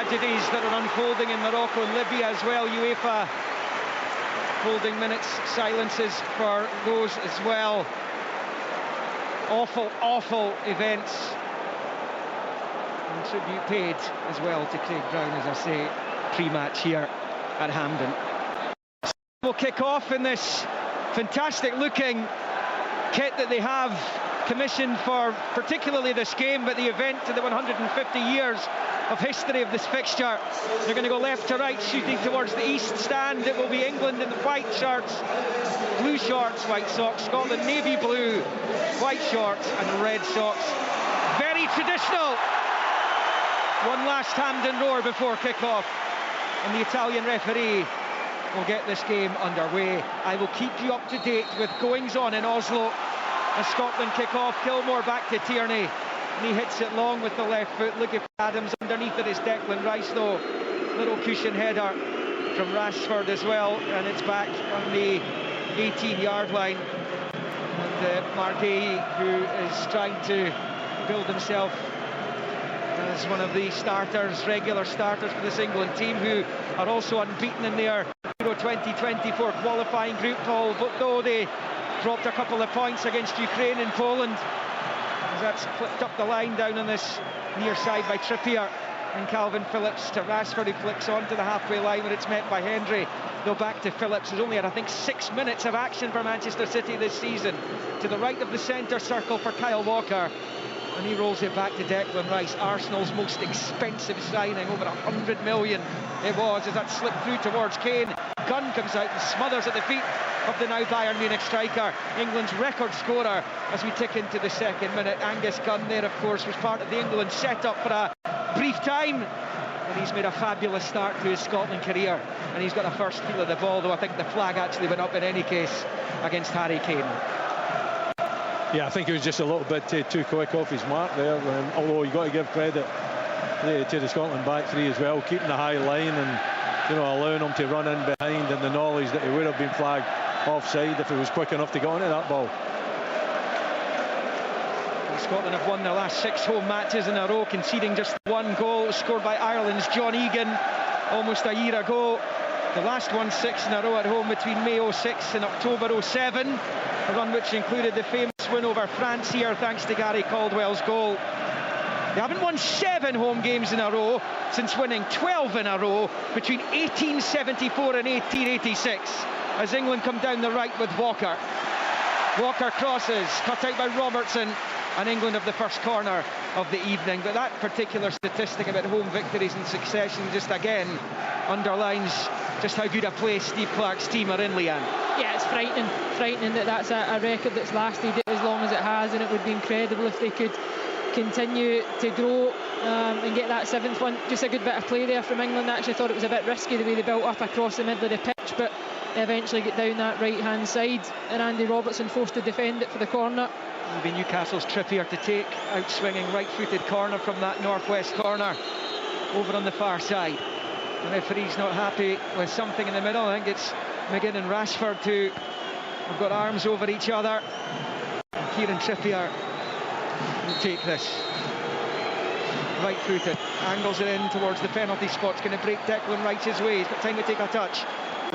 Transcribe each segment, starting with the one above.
tragedies that are unfolding in Morocco and Libya as well. UEFA holding minutes silences for those as well. Awful events. And tribute paid as well to Craig Brown, as I say, pre-match here at Hampden. We'll kick off in this fantastic looking kit that they have commissioned for particularly this game, but the event to the 150 years of history of this fixture. They're going to go left to right, shooting towards the east stand. It will be England in the white shirts, blue shorts, white socks. Scotland navy blue, white shorts and red socks. Very traditional. One last Hampden roar before kick-off, and the Italian referee will get this game underway. I will keep you up to date with goings-on in Oslo as Scotland kick off. Kilmore back to Tierney, and he hits it long with the left foot. Look at Adams. Underneath it is Declan Rice, though. Little cushion header from Rashford as well, and it's back on the 18-yard line. And Marguerite, who is trying to build himself as one of the starters, regular starters for this England team, who are also unbeaten in their Euro 2024 qualifying group, Paul, but though they dropped a couple of points against Ukraine and Poland, as that's flipped up the line down on this near side by Trippier, and Calvin Phillips to Rashford, who flicks on to the halfway line when it's met by Hendry. Though back to Phillips, who's only had, I think, 6 minutes of action for Manchester City this season. To the right of the centre circle for Kyle Walker, and he rolls it back to Declan Rice. Arsenal's most expensive signing, over 100 million it was, as that slipped through towards Kane. Gunn comes out and smothers at the feet of the now Bayern Munich striker, England's record scorer, as we tick into the second minute. Angus Gunn there, of course, was part of the England set-up for a brief time, and he's made a fabulous start to his Scotland career, and he's got a first feel of the ball, though I think the flag actually went up in any case against Harry Kane. Yeah, I think he was just a little bit too quick off his mark there, although you've got to give credit to the Scotland back three as well, keeping the high line and, you know, allowing him to run in behind, and the knowledge that he would have been flagged offside if he was quick enough to get onto that ball. And Scotland have won their last 6 home matches in a row, conceding just 1 goal, scored by Ireland's John Egan almost a year ago. The last one 6 in a row at home between May 06 and October 07, a run which included the famous win over France here thanks to Gary Caldwell's goal. They haven't won 7 home games in a row since winning 12 in a row between 1874 and 1886, as England come down the right with Walker. Walker crosses, cut out by Robertson, and England have the first corner of the evening. But that particular statistic about home victories in succession just again underlines just how good a place Steve Clarke's team are in, Leanne. Yeah, it's frightening that that's a record that's lasted as long as it has, and it would be incredible if they could continue to grow and get that 7th one. Just a good bit of play there from England. I actually thought it was a bit risky the way they built up across the middle of the pitch, but they eventually get down that right hand side, and Andy Robertson forced to defend it for the corner. It'll be Newcastle's Trippier to take, out swinging right-footed corner from that northwest corner over on the far side. The referee's not happy with something in the middle. I think it's McGinn and Rashford who have got arms over each other. And Kieran Trippier will take this. Right-footed, angles it in towards the penalty spot. It's going to break Declan Rice's way. He's got time to take a touch.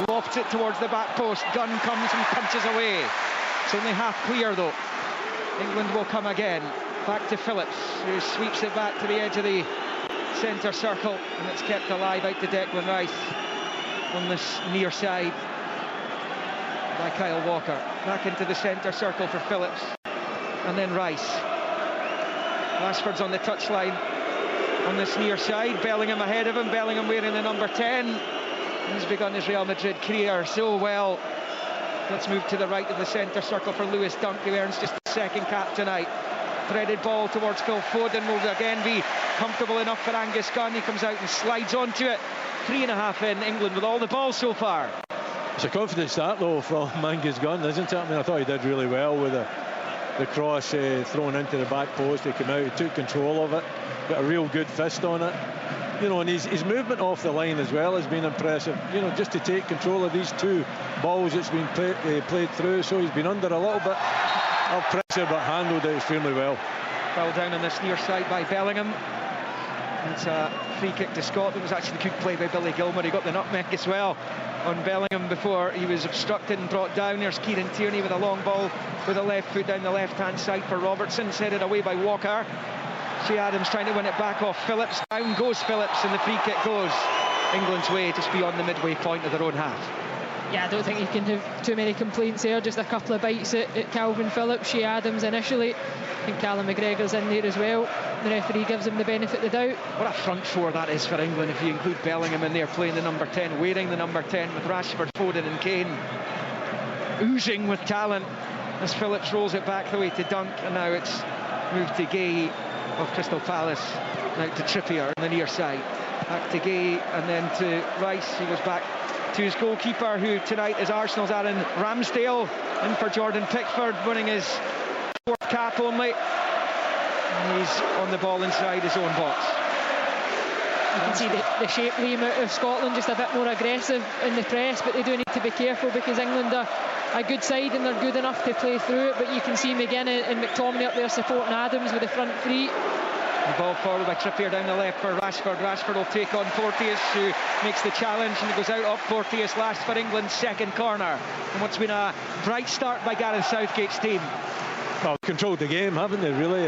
Lofts it towards the back post. Gunn comes and punches away. It's only half clear though. England will come again. Back to Phillips, who sweeps it back to the edge of the centre circle, and it's kept alive out to Declan Rice on this near side by Kyle Walker. Back into the centre circle for Phillips, and then Rice. Rashford's on the touchline on this near side. Bellingham ahead of him. Bellingham wearing the number 10. He's begun his Real Madrid career so well. Let's move to the right of the centre circle for Lewis Dunk, who earns just the 2nd cap tonight. Threaded ball towards Phil Foden, will again be comfortable enough for Angus Gunn. He comes out and slides onto it. 3.5 in, England with all the ball so far. It's a confident start though from Angus Gunn, isn't it? I mean, I thought he did really well with the cross thrown into the back post. He came out, he took control of it, got a real good fist on it. You know, and his movement off the line as well has been impressive. You know, just to take control of these 2 balls that's been played through. So he's been under a little bit of pressure, but handled it extremely well. Well down on this near side by Bellingham. It's a free kick to Scotland. It was actually a good play by Billy Gilmour. He got the nutmeg as well on Bellingham before he was obstructed and brought down. There's Kieran Tierney with a long ball with a left foot down the left-hand side for Robertson. It's headed away by Walker. Shea Adams trying to win it back off Phillips. Down goes Phillips and the free kick goes England's way, just beyond the midway point of their own half. Yeah, I don't think you can have too many complaints there. Just a couple of bites at Calvin Phillips. Shea Adams initially. I think Callum McGregor's in there as well. The referee gives him the benefit of the doubt. What a front four that is for England if you include Bellingham in there playing the number 10, wearing the number 10 with Rashford, Foden and Kane oozing with talent as Phillips rolls it back the way to Dunk, and now it's moved to Gay of Crystal Palace, now to Trippier on the near side, back to Gay and then to Rice. He goes back to his goalkeeper, who tonight is Arsenal's Aaron Ramsdale, in for Jordan Pickford, winning his 4th cap only. And he's on the ball inside his own box. You can see the shape, Liam, out of Scotland, just a bit more aggressive in the press, but they do need to be careful because England are a good side and they're good enough to play through it. But you can see McGinn and McTominay up there supporting Adams with the front three. The ball forward by Trippier down the left for Rashford. Rashford will take on Porteous, who makes the challenge, and it goes out off Porteous last for England's second corner. And what's been a bright start by Gareth Southgate's team. Well, controlled the game, haven't they, really?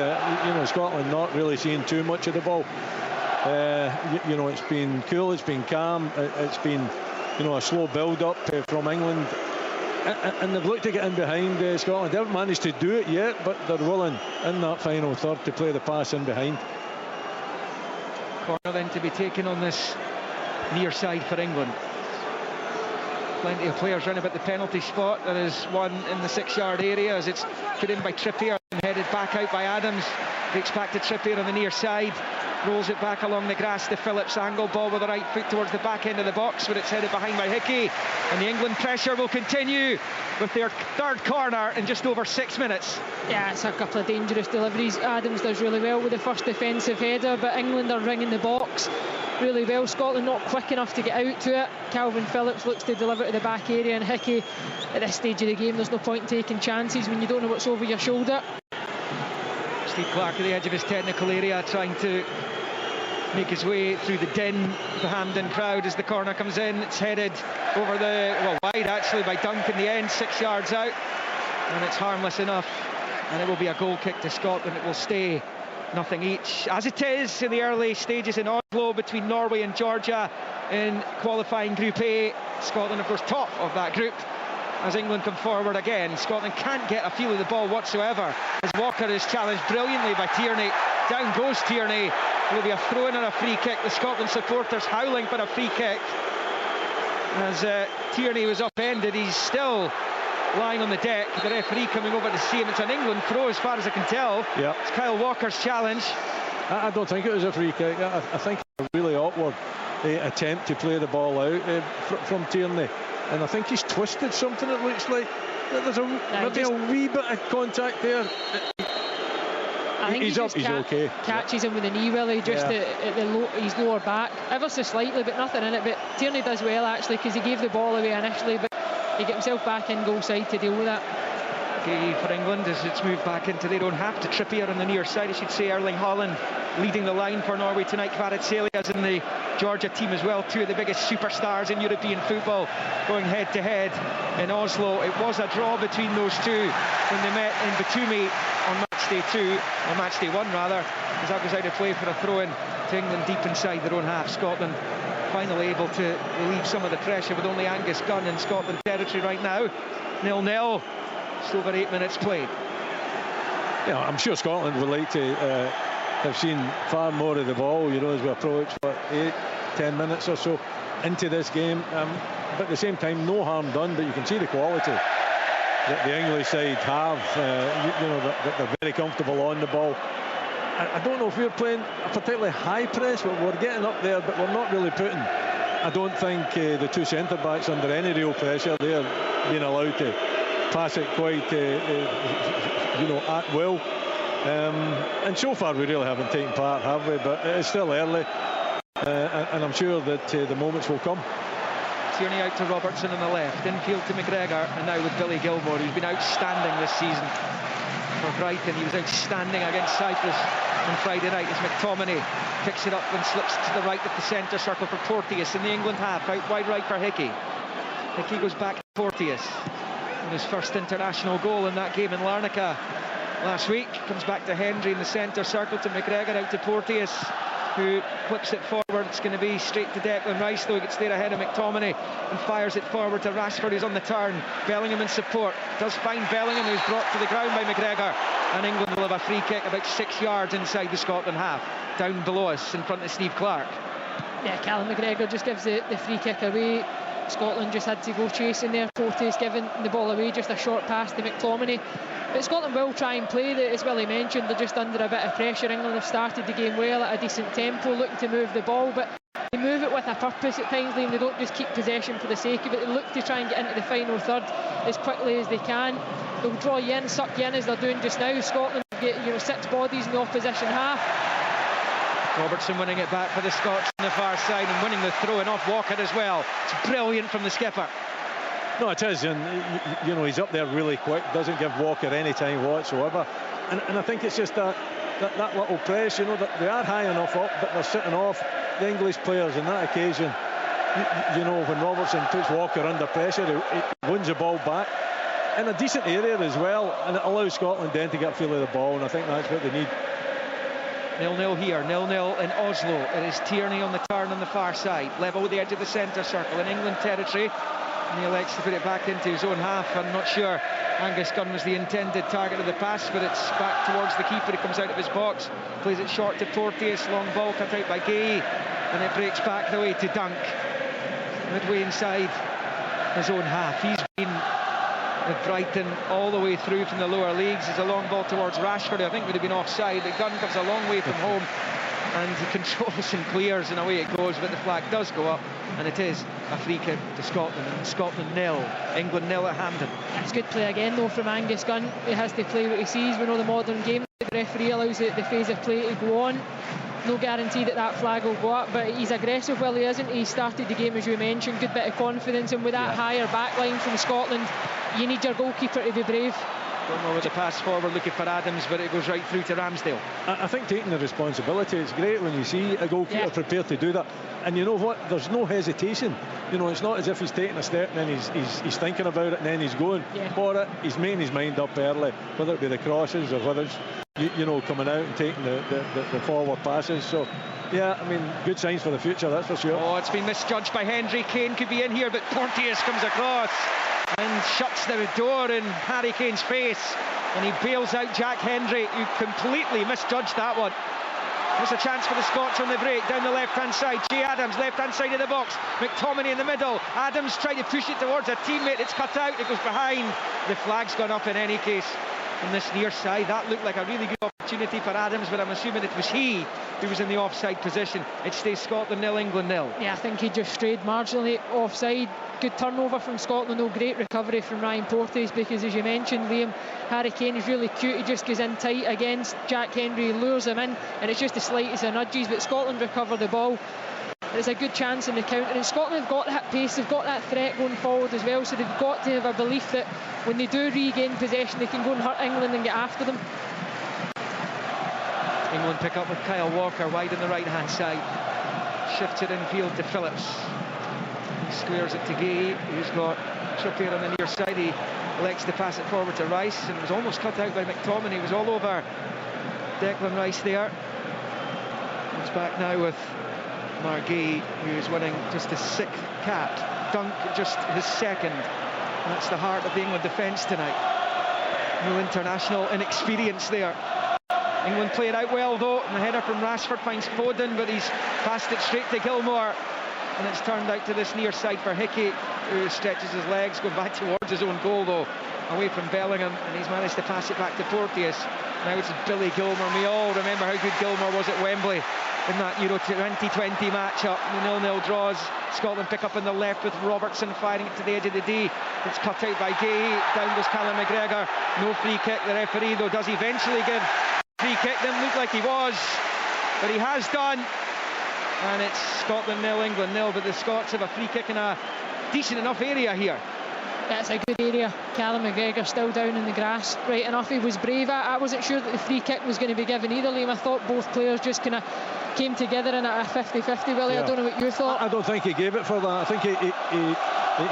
Scotland not really seeing too much of the ball. It's been cool, it's been calm, it's been, a slow build-up from England. And they've looked to get in behind Scotland. They haven't managed to do it yet, but they're willing in that final third to play the pass in behind. Corner then to be taken on this near side for England. Plenty of players round about the penalty spot. There is one in the 6-yard area as it's put in by Trippier and headed back out by Adams. Breaks back to Trippier on the near side. Rolls it back along the grass to Phillips. Angle ball with the right foot towards the back end of the box, where it's headed behind by Hickey. And the England pressure will continue with their 3rd corner in just over 6 minutes. Yeah, it's a couple of dangerous deliveries. Adams does really well with the first defensive header, but England are ringing the box really well. Scotland not quick enough to get out to it. Calvin Phillips looks to deliver to the back area, and Hickey, at this stage of the game, there's no point in taking chances when you don't know what's over your shoulder. Steve Clarke at the edge of his technical area, trying to make his way through the din of the Hampden crowd as the corner comes in. It's headed over wide actually by Dunk in the end, 6 yards out, and it's harmless enough, and it will be a goal kick to Scotland. It will stay nothing each, as it is in the early stages in Oslo between Norway and Georgia in qualifying Group A. Scotland, of course, top of that group. As England come forward again, Scotland can't get a feel of the ball whatsoever as Walker is challenged brilliantly by Tierney. Down goes Tierney. Will be a throw-in or a free kick. The Scotland supporters howling for a free kick as Tierney was upended. He's still lying on the deck. The referee coming over to see him. It's an England throw as far as I can tell. Yeah. It's Kyle Walker's challenge. I don't think it was a free kick. I think it was a really awkward attempt to play the ball out from Tierney. And I think he's twisted something, it looks like. There's maybe a wee bit of contact there. I think he's up, he's okay. Catches him with a knee, really, just at his lower back. Ever so slightly, but nothing in it. But Tierney does well, actually, because he gave the ball away initially, but he got himself back in goal side to deal with that. Okay, for England as it's moved back into their own half to Trippier on the near side. I should say Erling Haaland leading the line for Norway tonight. Kvaratskhelia in the Georgia team as well. Two of the biggest superstars in European football going head to head in Oslo. It was a draw between those two when they met in Batumi on match day 2, or match day 1 rather, as that was out of play for a throw-in to England deep inside their own half. Scotland finally able to relieve some of the pressure with only Angus Gunn in Scotland territory right now. 0-0. Just over 8 minutes played. Yeah, I'm sure Scotland would like to have seen far more of the ball, as we approach 8-10 minutes or so into this game. But at the same time, no harm done. But you can see the quality that the English side have. They're very comfortable on the ball. I don't know if we're playing a particularly high press, but we're getting up there, but we're not really putting, I don't think, the two centre-backs under any real pressure. They're being allowed to pass it quite, at will. And so far we really haven't taken part, have we? But it's still early, and I'm sure that the moments will come. Tierney out to Robertson on the left, infield to McGregor, and now with Billy Gilmour, who's been outstanding this season. for Brighton. He was outstanding against Cyprus on Friday night as McTominay picks it up and slips to the right of the centre circle for Porteous in the England half, out wide right for Hickey. Hickey goes back to Porteous, and his first international goal in that game in Larnaca last week. Comes back to Hendry in the centre circle to McGregor, out to Porteous, who flips it forward. It's going to be straight to Declan Rice, though. He gets there ahead of McTominay and fires it forward to Rashford, who's on the turn. Bellingham in support, does find Bellingham, who's brought to the ground by McGregor, and England will have a free kick about 6 yards inside the Scotland half, down below us in front of Steve Clarke. Yeah, Callum McGregor just gives the free kick away. Scotland just had to go chasing there. Porteous giving the ball away, just a short pass to McTominay. But Scotland will try and play it, as Willie mentioned. They're just under a bit of pressure. England have started the game well at a decent tempo, looking to move the ball, but they move it with a purpose at times, Liam. They don't just keep possession for the sake of it. They look to try and get into the final third as quickly as they can. They'll draw you in, suck you in, as they're doing just now. Scotland get 6 bodies in the opposition half. Robertson winning it back for the Scots on the far side and winning the throw, and off Walker as well. It's brilliant from the skipper. No, it is, and you know, he's up there really quick, doesn't give Walker any time whatsoever, and I think it's just that little press, you know, that they are high enough up, but they're sitting off the English players on that occasion. You know, when Robertson puts Walker under pressure, he wins the ball back in a decent area as well, and it allows Scotland then to get a feel of the ball, and I think that's what they need. 0-0 here, 0-0 in Oslo. It is Tierney on the turn on the far side, level with the edge of the centre circle in England territory, and he elects to put it back into his own half. I'm not sure Angus Gunn was the intended target of the pass, but it's back towards the keeper. He comes out of his box, plays it short to Porteous, long ball cut out by Gay, and it breaks back the way to Dunk, midway inside his own half. He's been with Brighton all the way through from the lower leagues. It's a long ball towards Rashford, I think would have been offside, but Gunn comes a long way from home and he controls and clears, and away it goes, but the flag does go up, and it is a free kick to Scotland, and Scotland 0, England 0 at Hampden. That's good play again though from Angus Gunn. He has to play what he sees. We know the modern game, the referee allows the phase of play to go on. No guarantee that flag will go up, but he's aggressive. Well, he isn't. He started the game, as you mentioned, good bit of confidence, and with that higher back line from Scotland, you need your goalkeeper to be brave. Don't know with the pass forward looking for Adams, but it goes right through to Ramsdale. I think taking the responsibility, it's great when you see a goalkeeper prepared to do that, and you know what, there's no hesitation. You know, it's not as if he's taking a step and then he's thinking about it and then he's going for it. He's making his mind up early, whether it be the crosses or whether it's you know, coming out and taking the forward passes. So yeah, I mean, good signs for the future, that's for sure. Oh, it's been misjudged by Hendry. Kane could be in here, but Porteous comes across and shuts the door in Harry Kane's face, and he bails out Jack Hendry, who completely misjudged that one. There's a chance for the Scots on the break, down the left-hand side. Jay Adams, left-hand side of the box. McTominay in the middle. Adams trying to push it towards a teammate. It's cut out, it goes behind. The flag's gone up in any case on this near side. That looked like a really good opportunity for Adams, but I'm assuming it was he who was in the offside position. It stays Scotland 0, England 0. Yeah, I think he just strayed marginally offside. Good turnover from Scotland, though. Great recovery from Ryan Porteous, because as you mentioned, Liam, Harry Kane is really cute. He just goes in tight against Jack Hendry, lures him in, and it's just the slightest of nudges, but Scotland recover the ball. It's a good chance in the counter, and Scotland have got that pace, they've got that threat going forward as well, so they've got to have a belief that when they do regain possession, they can go and hurt England and get after them. England pick up with Kyle Walker wide on the right-hand side. Shifts it infield to Phillips. He squares it to Gay, who's got Trippier on the near side. He elects to pass it forward to Rice, and was almost cut out by McTominay. He was all over Declan Rice there. It's back now with Margay, who is winning just his 6th cap. Dunk just his 2nd. And that's the heart of the England defence tonight. No international inexperience there. England play it out well though, and the header from Rashford finds Foden, but he's passed it straight to Gilmour, and it's turned out to this near side for Hickey, who stretches his legs, going back towards his own goal though, away from Bellingham, and he's managed to pass it back to Porteous. Now it's Billy Gilmour. We all remember how good Gilmour was at Wembley in that Euro 2020 match-up. The 0-0 draws. Scotland pick up on the left with Robertson firing it to the edge of the D. It's cut out by Gay. Down goes Callum McGregor. No free kick. The referee though does eventually give free kick. Didn't look like he was, but he has done. And it's Scotland 0, England 0, but the Scots have a free kick in a decent enough area here. That's a good area. Callum McGregor still down in the grass. Right enough, he was brave. I wasn't sure that the free kick was going to be given either, Liam. I thought both players just kind of came together in a 50-50. Willie, I don't know what you thought. I don't think he gave it for that. I think he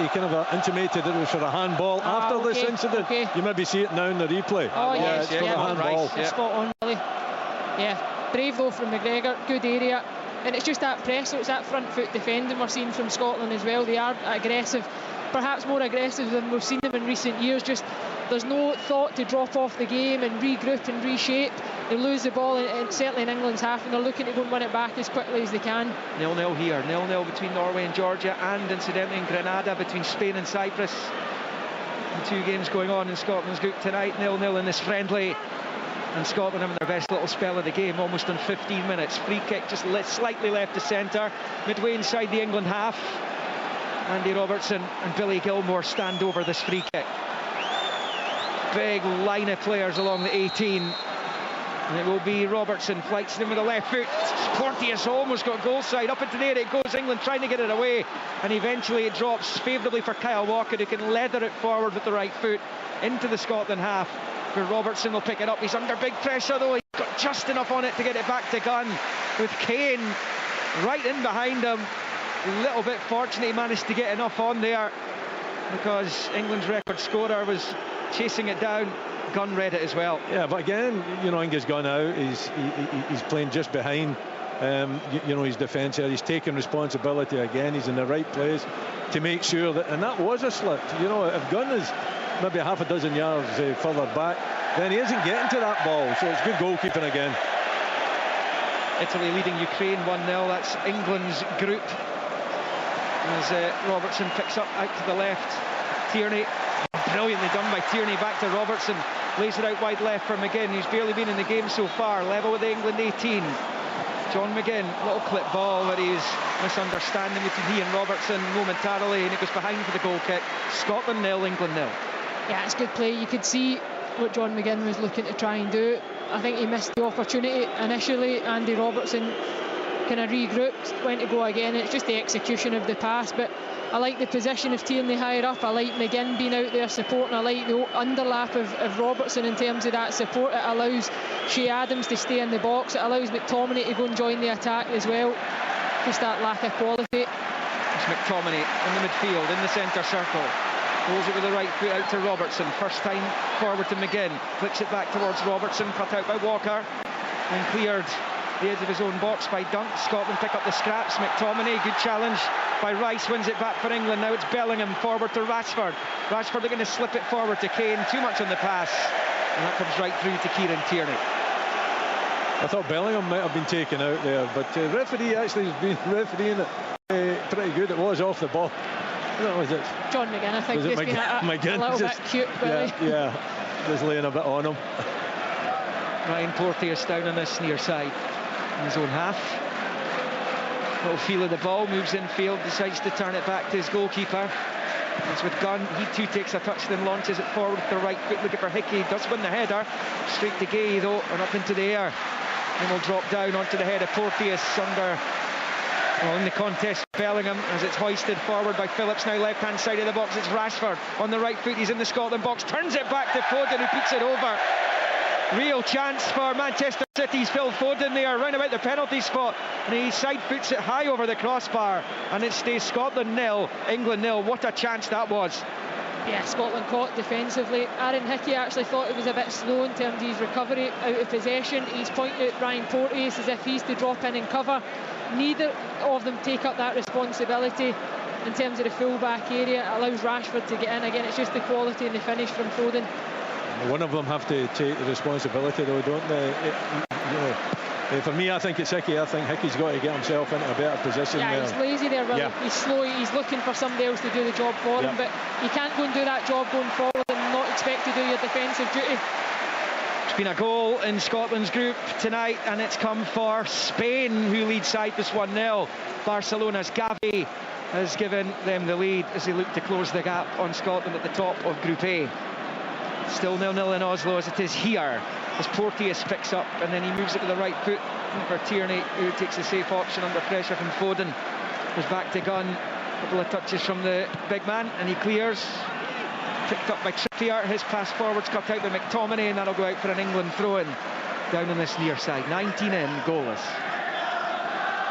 kind of intimated it was for a handball after this incident. You maybe see it now in the replay. Oh, yeah, it's for the handball. Right. Spot on, Willie. Yeah, brave though from McGregor. Good area. And it's just that press, so it's that front foot defending we're seeing from Scotland as well. They are aggressive, perhaps more aggressive than we've seen them in recent years. Just there's no thought to drop off the game and regroup and reshape. They lose the ball, and certainly in England's half, and they're looking to go and win it back as quickly as they can. 0-0 here, 0-0 between Norway and Georgia, and incidentally in Grenada between Spain and Cyprus. And 2 games going on in Scotland's group tonight. 0-0 in this friendly. And Scotland having their best little spell of the game, almost on 15 minutes. Free kick just slightly left to centre, midway inside the England half. Andy Robertson and Billy Gilmour stand over this free kick. Big line of players along the 18. And it will be Robertson, flights in with the left foot. Porteous almost got goal side. Up into the air it goes, England trying to get it away. And eventually it drops favourably for Kyle Walker, who can leather it forward with the right foot into the Scotland half. Where Robertson will pick it up. He's under big pressure though. He's got just enough on it to get it back to Gunn, with Kane right in behind him. A little bit fortunate he managed to get enough on there, because England's record scorer was chasing it down. Gunn read it as well. Yeah, but again, you know, Inga's gone out. He's playing just behind you know, his defence here. He's taking responsibility again. He's in the right place to make sure that, and that was a slip. You know, if Gunn is maybe half a dozen yards further back, then he isn't getting to that ball. So it's good goalkeeping again. Italy leading Ukraine 1-0. That's England's group. As Robertson picks up out to the left. Tierney, brilliantly done by Tierney, back to Robertson. Lays it out wide left for McGinn, who's barely been in the game so far. Level with the England 18. John McGinn, little clip ball that he's misunderstanding between he and Robertson momentarily, and it goes behind for the goal kick. Scotland 0, England 0. Yeah, it's good play. You could see what John McGinn was looking to try and do. I think he missed the opportunity initially. Andy Robertson kind of regrouped, went to go again. It's just the execution of the pass, but I like the position of Tierney higher up. I like McGinn being out there supporting. I like the underlap of Robertson in terms of that support. It allows Shea Adams to stay in the box. It allows McTominay to go and join the attack as well. Just that lack of quality. It's McTominay in the midfield, in the centre circle. Pulls it with the right foot out to Robertson. First time forward to McGinn. Flicks it back towards Robertson. Cut out by Walker. And cleared the edge of his own box by Dunk. Scotland pick up the scraps. McTominay, good challenge by Rice, wins it back for England. Now it's Bellingham forward to Rashford. Rashford are going to slip it forward to Kane. Too much on the pass. And that comes right through to Kieran Tierney. I thought Bellingham might have been taken out there, but the referee actually has been refereeing it pretty good. It was off the ball. What was it? John McGinn, I think, just been a little bit cute. Yeah, just laying a bit on him. Ryan Porteous down on this near side in his own half. Little feel of the ball, moves infield, decides to turn it back to his goalkeeper. It's with Gunn, he too takes a touch, then launches it forward with the right foot, looking for Hickey. Does win the header, straight to Gay though, and up into the air. And will drop down onto the head of Porteous in the contest, Bellingham, as it's hoisted forward by Phillips, now left-hand side of the box. It's Rashford on the right foot, he's in the Scotland box, turns it back to Foden, who puts it over. Real chance for Manchester City's Phil Foden there, round about the penalty spot, and he side foots it high over the crossbar, and it stays Scotland 0, England 0. What a chance that was. Yeah, Scotland caught defensively. Aaron Hickey actually thought it was a bit slow in terms of his recovery out of possession. He's pointed at Ryan Porteous as if he's to drop in and cover. Neither of them take up that responsibility in terms of the full-back area. It allows Rashford to get in. Again, it's just the quality and the finish from Foden. One of them have to take the responsibility though, don't they? For me, I think it's Hickey. I think Hickey's got to get himself into a better position. Yeah, he's lazy there, really. Yeah. He's slow, he's looking for somebody else to do the job for him, but you can't go and do that job going forward and not expect to do your defensive duty. It's been a goal in Scotland's group tonight, and it's come for Spain, who lead Cyprus 1-0. Barcelona's Gavi has given them the lead as they look to close the gap on Scotland at the top of Group A. Still 0-0 in Oslo as it is here, as Porteous picks up and then he moves it with the right foot for Tierney, who takes the safe option under pressure from Foden. Goes back to Gunn, a couple of touches from the big man, and he clears. Picked up by Trippier, his pass forwards cut out by McTominay, and that'll go out for an England throw-in down on this near side. 19 in, goalless.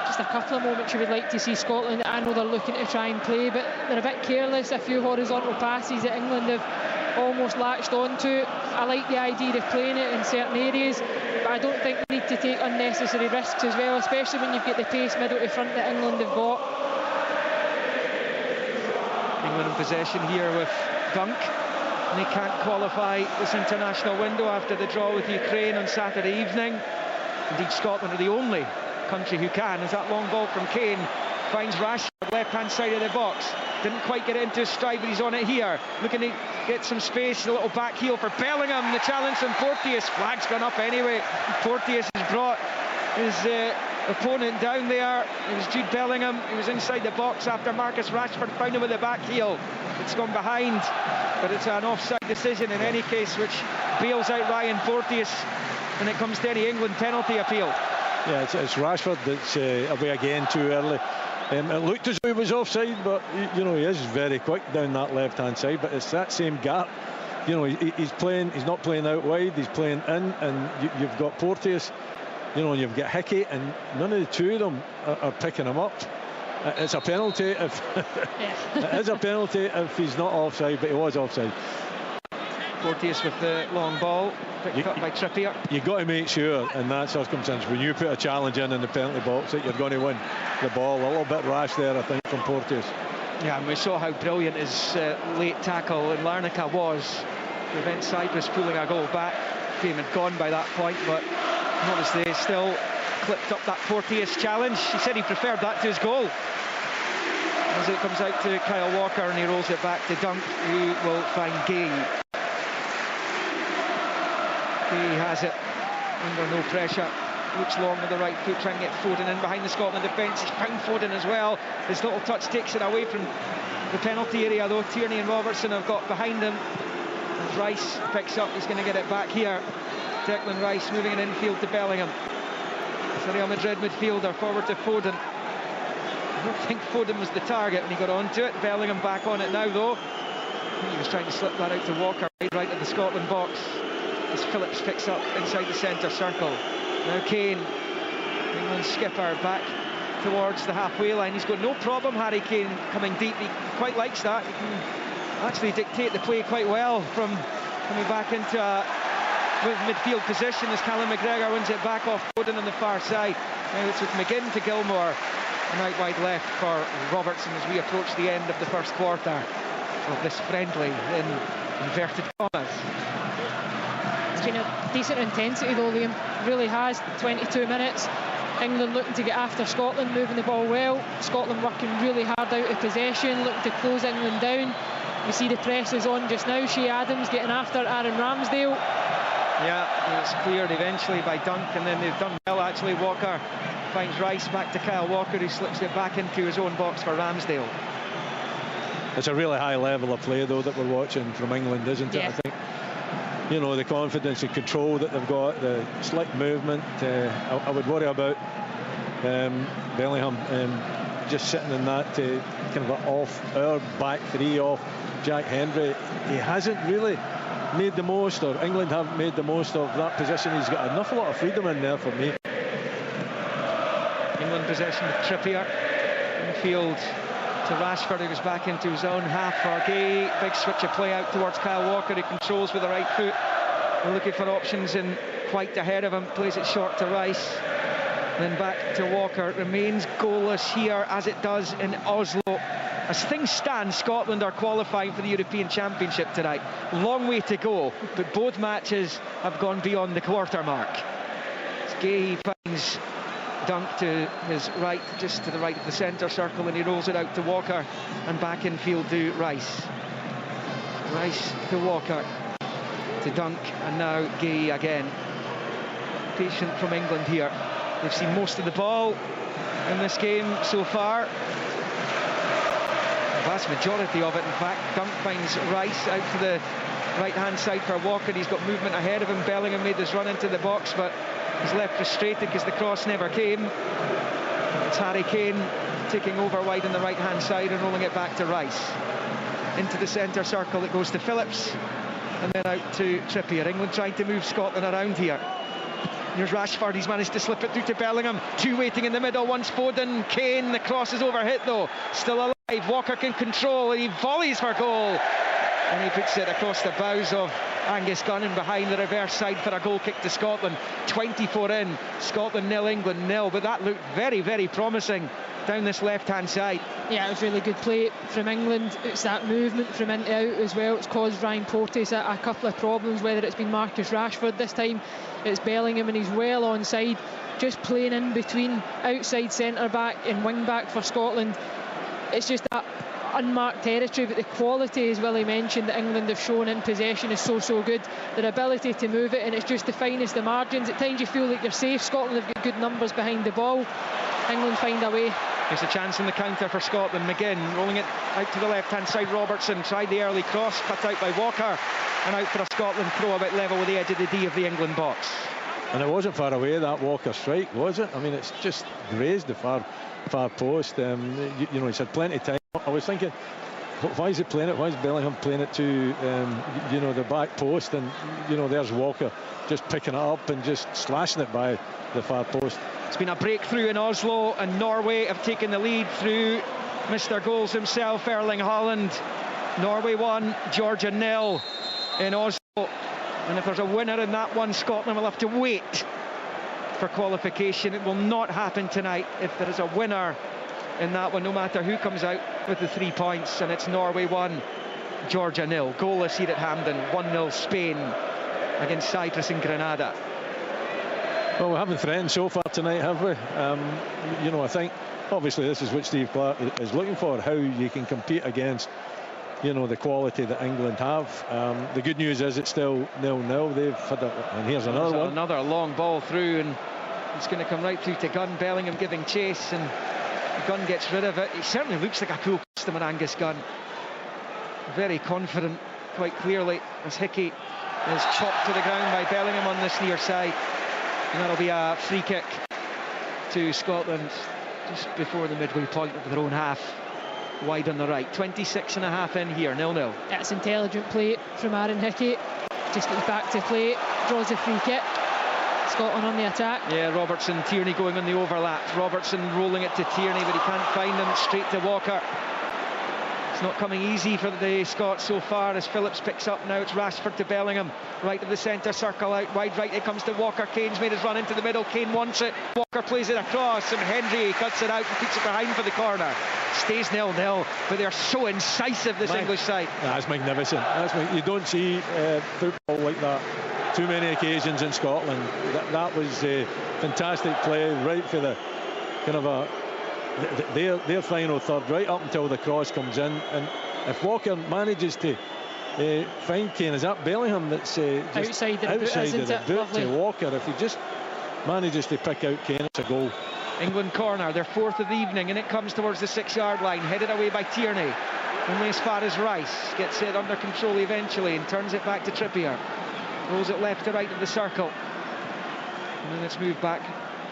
Just a couple of moments you would like to see Scotland. I know they're looking to try and play, but they're a bit careless. A few horizontal passes that England have almost latched onto. I like the idea of playing it in certain areas, but I don't think they need to take unnecessary risks as well, especially when you've got the pace middle to front that England have got. England in possession here with Dunk, and they can't qualify this international window after the draw with Ukraine on Saturday evening. Indeed, Scotland are the only country who can, as that long ball from Kane finds Rashford, left hand side of the box. Didn't quite get it into his stride, but he's on it here, looking to get some space. A little back heel for Bellingham. The challenge from Porteous, flag's gone up anyway. Porteous has brought his opponent down there. It was Jude Bellingham. He was inside the box after Marcus Rashford found him with the back heel. It's gone behind, but it's an offside decision in any case, which bails out Ryan Porteous when it comes to any England penalty appeal. Yeah, it's Rashford that's away again too early. It looked as though he was offside, but you know, he is very quick down that left-hand side. But it's that same gap. You know, he's playing. He's not playing out wide. He's playing in, and you've got Porteous. You know, and you've got Hickey, and none of the two of them are picking him up. It's a penalty if it is a penalty if he's not offside, but he was offside. Porteous with the long ball, picked up by Trippier. You've got to make sure in that circumstance, when you put a challenge in the penalty box, that you're going to win the ball. A little bit rash there, I think, from Porteous. Yeah, and we saw how brilliant his late tackle in Larnaca was to prevent Cyprus pulling a goal back. Game had gone by that point, but notice they still clipped up that Porteous challenge. He said he preferred that to his goal. As it comes out to Kyle Walker, and he rolls it back to Dunk, who will find Gay. He has it under no pressure, looks long with the right foot, trying to get Foden in behind the Scotland defence. He's found Foden as well. His little touch takes it away from the penalty area, though. Tierney and Robertson have got behind him. As Rice picks up, he's going to get it back here. Declan Rice moving it infield to Bellingham. It's the Real Madrid midfielder, forward to Foden. I don't think Foden was the target when he got onto it. Bellingham back on it now, though. He was trying to slip that out to Walker, right at the Scotland box. As Phillips picks up inside the centre circle. Now Kane, England's skipper, back towards the halfway line. He's got no problem, Harry Kane, coming deep. He quite likes that. He can actually dictate the play quite well from coming back into a midfield position as Callum McGregor wins it back off Foden on the far side. Now it's with McGinn to Gilmour, and out wide left for Robertson as we approach the end of the first quarter of this friendly in inverted commas. It's been a decent intensity though, Liam, really has. 22 minutes, England looking to get after Scotland, moving the ball well, Scotland working really hard out of possession, looking to close England down. We see the press is on just now. Shea Adams getting after Aaron Ramsdale. Yeah, it's cleared eventually by Dunk, and then they've done well actually. Walker finds Rice, back to Kyle Walker, who slips it back into his own box for Ramsdale. It's a really high level of play though that we're watching from England, isn't it? Yeah. I think, you know, the confidence and control that they've got, the slick movement. I would worry about Bellingham just sitting in that kind of off our back three off Jack Hendry. He hasn't really made the most, or England haven't made the most of that position. He's got an awful lot of freedom in there for me. England possession with Trippier infield to Rashford, who goes back into his own half for Gay. Big switch of play out towards Kyle Walker, who controls with the right foot. We're looking for options, and White ahead of him plays it short to Rice, then back to Walker. It remains goalless here, as it does in Oslo. As things stand, Scotland are qualifying for the European Championship tonight. Long way to go, but both matches have gone beyond the quarter mark. As Gay finds Dunk to his right, just to the right of the centre circle, and he rolls it out to Walker and back infield to Rice. Rice to Walker, to Dunk, and now Gay again. Patient from England here. They've seen most of the ball in this game so far. The vast majority of it, in fact. Dunk finds Rice out to the right-hand side for Walker. He's got movement ahead of him. Bellingham made this run into the box, but he's left frustrated because the cross never came. It's Harry Kane taking over wide on the right-hand side and rolling it back to Rice. into the centre circle. It goes to Phillips and then out to Trippier. England trying to move Scotland around here. Here's Rashford, he's managed to slip it through to Bellingham. Two waiting in the middle, one's Foden. Kane, the cross is overhit though, still alive. Walker can control, and he volleys for goal. And he puts it across the bows of Angus Gunn and behind the reverse side for a goal kick to Scotland. 24 in, Scotland 0, England 0. But that looked very, very promising down this left-hand side. Yeah, it was really good play from England. It's that movement from in to out as well. It's caused Ryan Porteous a couple of problems, whether it's been Marcus Rashford this time, it's Bellingham, and he's well onside, just playing in between outside centre-back and wing-back for Scotland. It's just that unmarked territory, but the quality, as Willie mentioned, that England have shown in possession is so good. Their ability to move it, and it's just the finest of margins. At times you feel like you're safe. Scotland have got good numbers behind the ball. England find a way. There's a chance in the counter for Scotland. McGinn rolling it out to the left-hand side. Robertson tried the early cross, cut out by Walker, and out for a Scotland throw about level with the edge of the D of the England box. And it wasn't far away, that Walker strike, was it? I mean, it's just grazed the far post. You know, he's had plenty of time. I was thinking, why is he playing it? Why is Bellingham playing it to, you know, the back post? And, you know, there's Walker just picking it up and just slashing it by the far post. It's been a breakthrough in Oslo, and Norway have taken the lead through Mr. Goals himself, Erling Haaland. Norway 1, Georgia 0 in Oslo. And if there's a winner in that one, Scotland will have to wait for qualification. It will not happen tonight if there is a winner in that one, no matter who comes out with the 3 points. And it's Norway 1, Georgia 0. Goalless here at Hampden. 1-0 Spain against Cyprus and Grenada. Well, we haven't threatened so far tonight, have we? You know, I think obviously this is what Steve Clarke is looking for, how you can compete against, you know, the quality that England have. The good news is it's still 0-0. They've had and here's another one. Another long ball through, and it's going to come right through to Gunn. Bellingham giving chase, and Gunn gets rid of it. He certainly looks like a cool customer, Angus Gunn. Very confident, quite clearly, as Hickey is chopped to the ground by Bellingham on this near side. And that'll be a free kick to Scotland just before the midway point of their own half, wide on the right. 26.5 in here, 0-0. That's intelligent play from Aaron Hickey. Just gets back to play, draws a free kick. Scotland on the attack. Yeah, Robertson, Tierney going on the overlap. Robertson rolling it to Tierney, but he can't find him. Straight to Walker. It's not coming easy for the Scots so far as Phillips picks up now. It's Rashford to Bellingham, right of the centre circle, out wide right. It comes to Walker. Kane's made his run into the middle. Kane wants it. Walker plays it across, and Hendry cuts it out and puts it behind for the corner. Stays 0-0, but they're so incisive, this English side. That's magnificent. You don't see football like that too many occasions in Scotland. That was a fantastic play, right for the kind of their final third, right up until the cross comes in. And if Walker manages to find Kane, is that Bellingham that's just outside of the boot to Walker? If he just manages to pick out Kane, it's a goal. England corner, their fourth of the evening, and it comes towards the 6-yard line, headed away by Tierney. Only as far as Rice. Gets it under control eventually and turns it back to Trippier. Rolls it left to right of the circle. And then it's moved back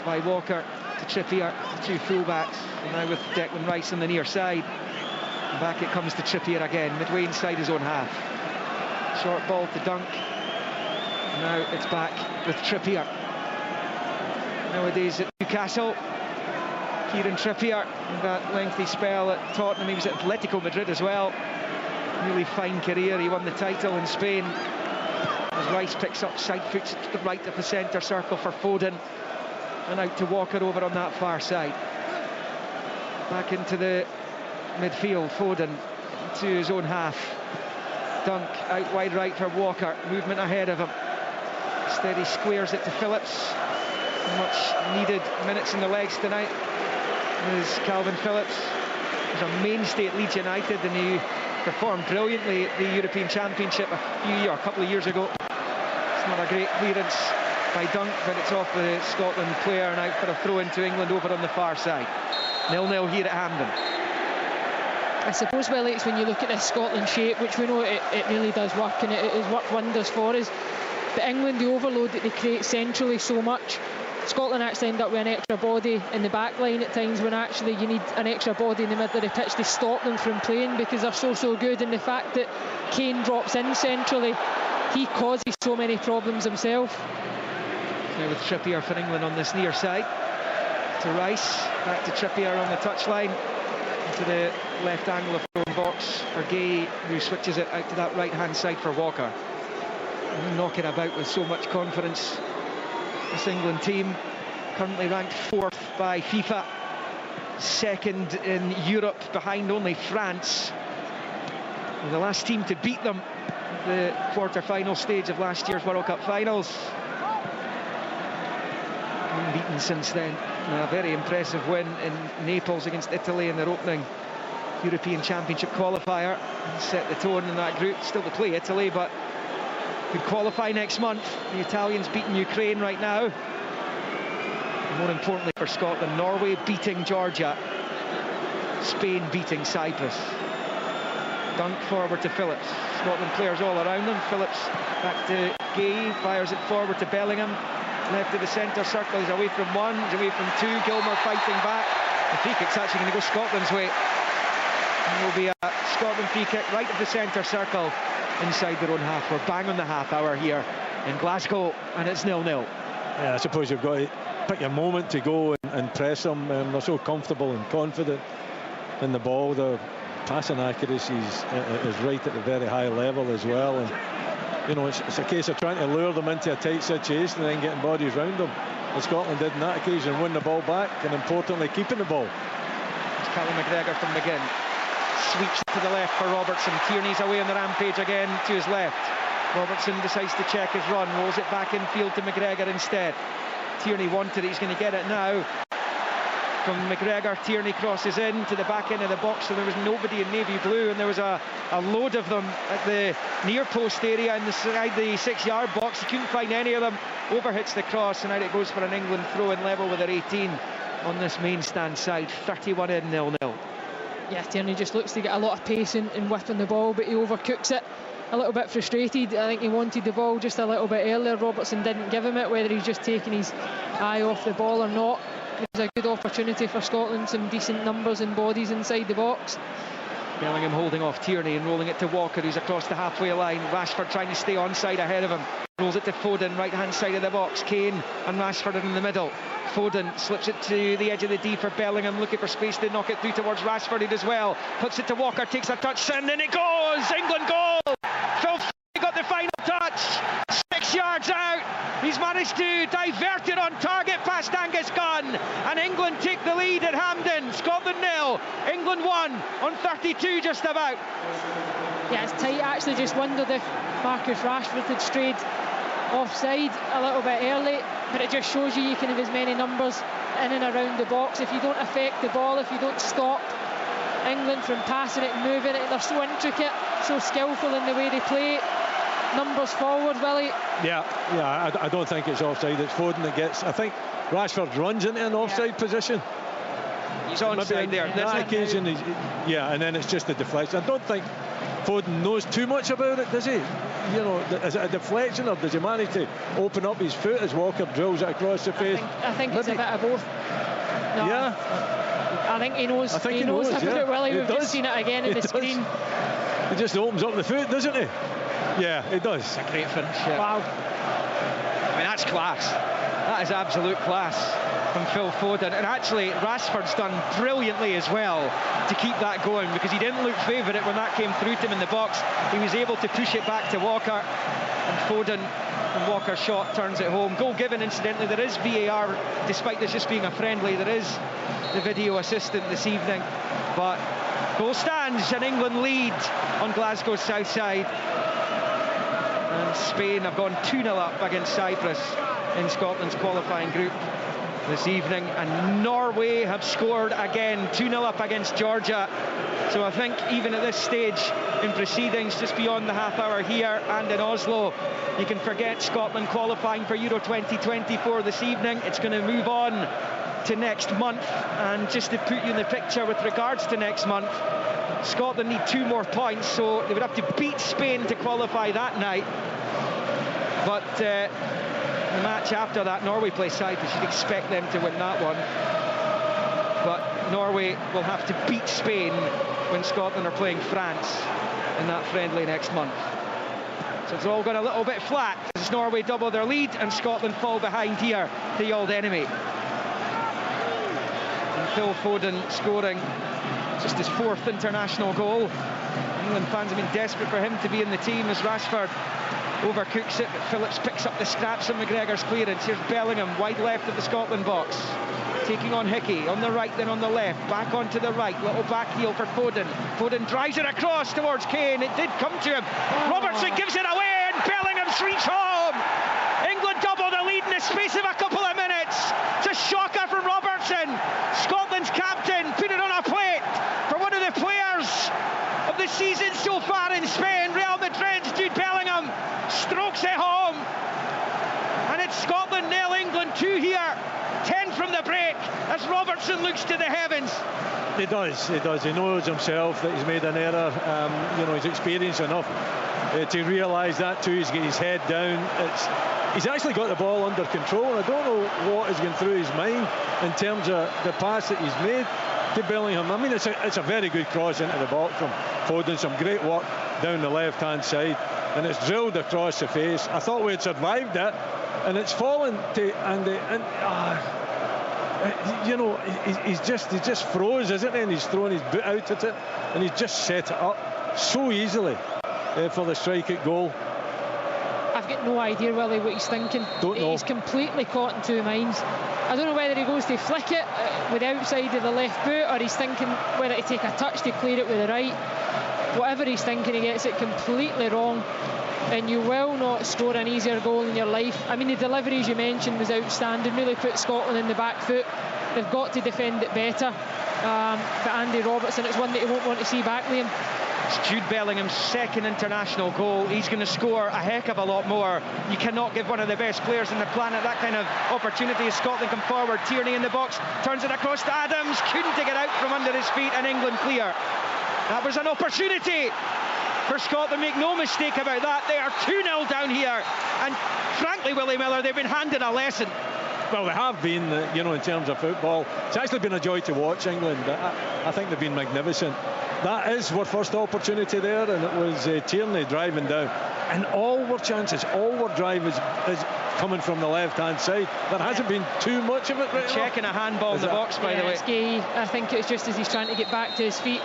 by Walker to Trippier, the two fullbacks, and now with Declan Rice on the near side. And back it comes to Trippier again, midway inside his own half. Short ball to Dunk. And now it's back with Trippier. Nowadays at Newcastle, Kieran Trippier, that lengthy spell at Tottenham. He was at Atletico Madrid as well. Really fine career. He won the title in Spain. As Rice picks up side foot to the right of the centre circle for Foden. And out to Walker over on that far side. Back into the midfield, Foden to his own half. Dunk out wide right for Walker. Movement ahead of him. Instead he squares it to Phillips. Much needed minutes in the legs tonight is Calvin Phillips. He's a mainstay at Leeds United, and he performed brilliantly at the European Championship a couple of years ago. It's not a great clearance by Dunk, but it's off the Scotland player and out for a throw into England over on the far side. 0-0 here at Hampden. I suppose, Willie, it's when you look at this Scotland shape, which we know it really does work, and it has worked wonders for us. But England, the overload that they create centrally so much, Scotland actually end up with an extra body in the back line at times, when actually you need an extra body in the middle of the pitch to stop them from playing, because they're so good. And the fact that Kane drops in centrally, he causes so many problems himself. Now with Trippier for England on this near side, to Rice, back to Trippier on the touchline, into the left angle of the box for Gay, who switches it out to that right hand side for Walker. Knocking about with so much confidence, this England team, currently ranked 4th by FIFA, 2nd in Europe behind only France, and the last team to beat them at the quarter-final stage of last year's World Cup finals. Unbeaten since then. A very impressive win in Naples against Italy in their opening European Championship qualifier. Set the tone in that group. Still to play Italy, but could qualify next month. The Italians beating Ukraine right now. And more importantly for Scotland, Norway beating Georgia, Spain beating Cyprus. Dunk forward to Phillips. Scotland players all around them. Phillips back to Gay, fires it forward to Bellingham. Left of the centre circle, he's away from one, he's away from two. Gilmour fighting back. The free kick's actually going to go Scotland's way. It will be a Scotland free kick right of the centre circle inside their own half. We're bang on the half hour here in Glasgow, and it's 0-0. Yeah, I suppose you've got to pick your moment to go and press them. They're so comfortable and confident in the ball. Their passing accuracy is right at the very high level as well. And you know, it's a case of trying to lure them into a tight situation and then getting bodies round them. And Scotland did on that occasion, win the ball back, and importantly keeping the ball. It's Callum McGregor from McGinn. Sweeps to the left for Robertson. Tierney's away on the rampage again to his left. Robertson decides to check his run, rolls it back infield to McGregor instead. Tierney wanted it, he's going to get it now. From McGregor, Tierney crosses in to the back end of the box, so there was nobody in navy blue, and there was a load of them at the near post area inside the 6-yard box. He couldn't find any of them. Overhits the cross, and out it goes for an England throw in level with their 18 on this main stand side. 31 in, 0-0. Yeah, Tierney just looks to get a lot of pace in whipping the ball, but he overcooks it. A little bit frustrated. I think he wanted the ball just a little bit earlier. Robertson didn't give him it, whether he's just taking his eye off the ball or not. It was a good opportunity for Scotland, some decent numbers and bodies inside the box. Bellingham holding off Tierney and rolling it to Walker, who's across the halfway line. Rashford trying to stay onside ahead of him. Rolls it to Foden, right hand side of the box. Kane and Rashford are in the middle. Foden slips it to the edge of the D for Bellingham, looking for space to knock it through towards Rashford. He does well. Puts it to Walker, takes a touch, and in it goes! England goal! Phil Foden got the final touch. 6 yards out. He's managed to divert it on target past Angus Gunn, and England take the lead at Hampden. Scotland 0, England 1 on 32 just about. Yeah, it's tight. I actually just wondered if Marcus Rashford had strayed offside a little bit early, but it just shows you can have as many numbers in and around the box. If you don't affect the ball, if you don't stop England from passing it, moving it, they're so intricate, so skillful in the way they play. Numbers forward, Willie. Yeah, I don't think it's offside. It's Foden that gets. I think Rashford runs into an offside position. He's onside there. That occasion, and then it's just a deflection. I don't think Foden knows too much about it, does he? You know, is it a deflection, or does he manage to open up his foot as Walker drills it across the face? I think it's a bit of both. No, yeah. I think he knows. He knows about it, Willie. We've just seen it again in the screen. He just opens up the foot, doesn't he? Yeah, it does. It's a great finish. Yeah. Wow. I mean, that's class. That is absolute class from Phil Foden. And actually, Rashford's done brilliantly as well to keep that going, because he didn't look favourite when that came through to him in the box. He was able to push it back to Walker, and Foden, from Walker's shot, turns it home. Goal given, incidentally. There is VAR, despite this just being a friendly. There is the video assistant this evening. But goal stands, and England lead on Glasgow's south side. And Spain have gone 2-0 up against Cyprus in Scotland's qualifying group this evening, and Norway have scored again, 2-0 up against Georgia. So I think even at this stage in proceedings, just beyond the half hour here and in Oslo, you can forget Scotland qualifying for Euro 2024 this evening. It's going to move on to next month, and just to put you in the picture with regards to next month, Scotland need 2 more points, so they would have to beat Spain to qualify that night. But The match after that, Norway play Cyprus. You'd expect them to win that one. But Norway will have to beat Spain when Scotland are playing France in that friendly next month. So it's all gone a little bit flat as Norway double their lead and Scotland fall behind here to the old enemy. And Phil Foden scoring just his 4th international goal. England fans have been desperate for him to be in the team as Rashford overcooks it, but Phillips picks up the scraps of McGregor's clearance. Here's Bellingham, wide left of the Scotland box, taking on Hickey, on the right then on the left, back onto the right, little back heel for Foden. Foden drives it across towards Kane, it did come to him. Robertson gives it away and Bellingham's reached home. England double the lead in the space of a couple of minutes. It's a shocker from Robertson. Scotland's captain put it on a plate for one of the players of the season so far in Spain. Real Madrid's Jude Bellingham strokes it home, and it's Scotland 0, England 2 here. 10 from the break as Robertson looks to the heavens. He does. He knows himself that he's made an error. He's experienced enough to realise that too. He's got his head down. He's actually got the ball under control. I don't know what is going through his mind in terms of the pass that he's made to Bellingham. I mean, it's a very good cross into the box from Foden. Some great work down the left-hand side, and it's drilled across the face. I thought we had survived it, and it's fallen to Andy. He's just froze, isn't he? And he's thrown his boot out at it, and he's just set it up so easily for the strike at goal. I've got no idea, Willie, what he's thinking. Don't know. He's completely caught in two minds. I don't know whether he goes to flick it with the outside of the left boot, or he's thinking whether to take a touch to clear it with the right. Whatever he's thinking, he gets it completely wrong, and you will not score an easier goal in your life. I mean, the deliveries you mentioned was outstanding, really put Scotland in the back foot. They've got to defend it better. But Andy Robertson, it's one that you won't want to see back, Liam. It's Jude Bellingham's 2nd international goal. He's going to score a heck of a lot more. You cannot give one of the best players on the planet that kind of opportunity as Scotland come forward. Tierney in the box, turns it across to Adams, couldn't take it out from under his feet, and England clear. That was an opportunity for Scotland, make no mistake about that. They are 2-0 down here, and frankly, Willie Miller, they've been handed a lesson. Well, they have been, in terms of football. It's actually been a joy to watch England. I think they've been magnificent. That is our first opportunity there, and it was Tierney driving down. And all our chances, all our drive is coming from the left-hand side. There hasn't been too much of it right now. Checking a handball in the box, by the way. It's gay. I think it was just as he's trying to get back to his feet.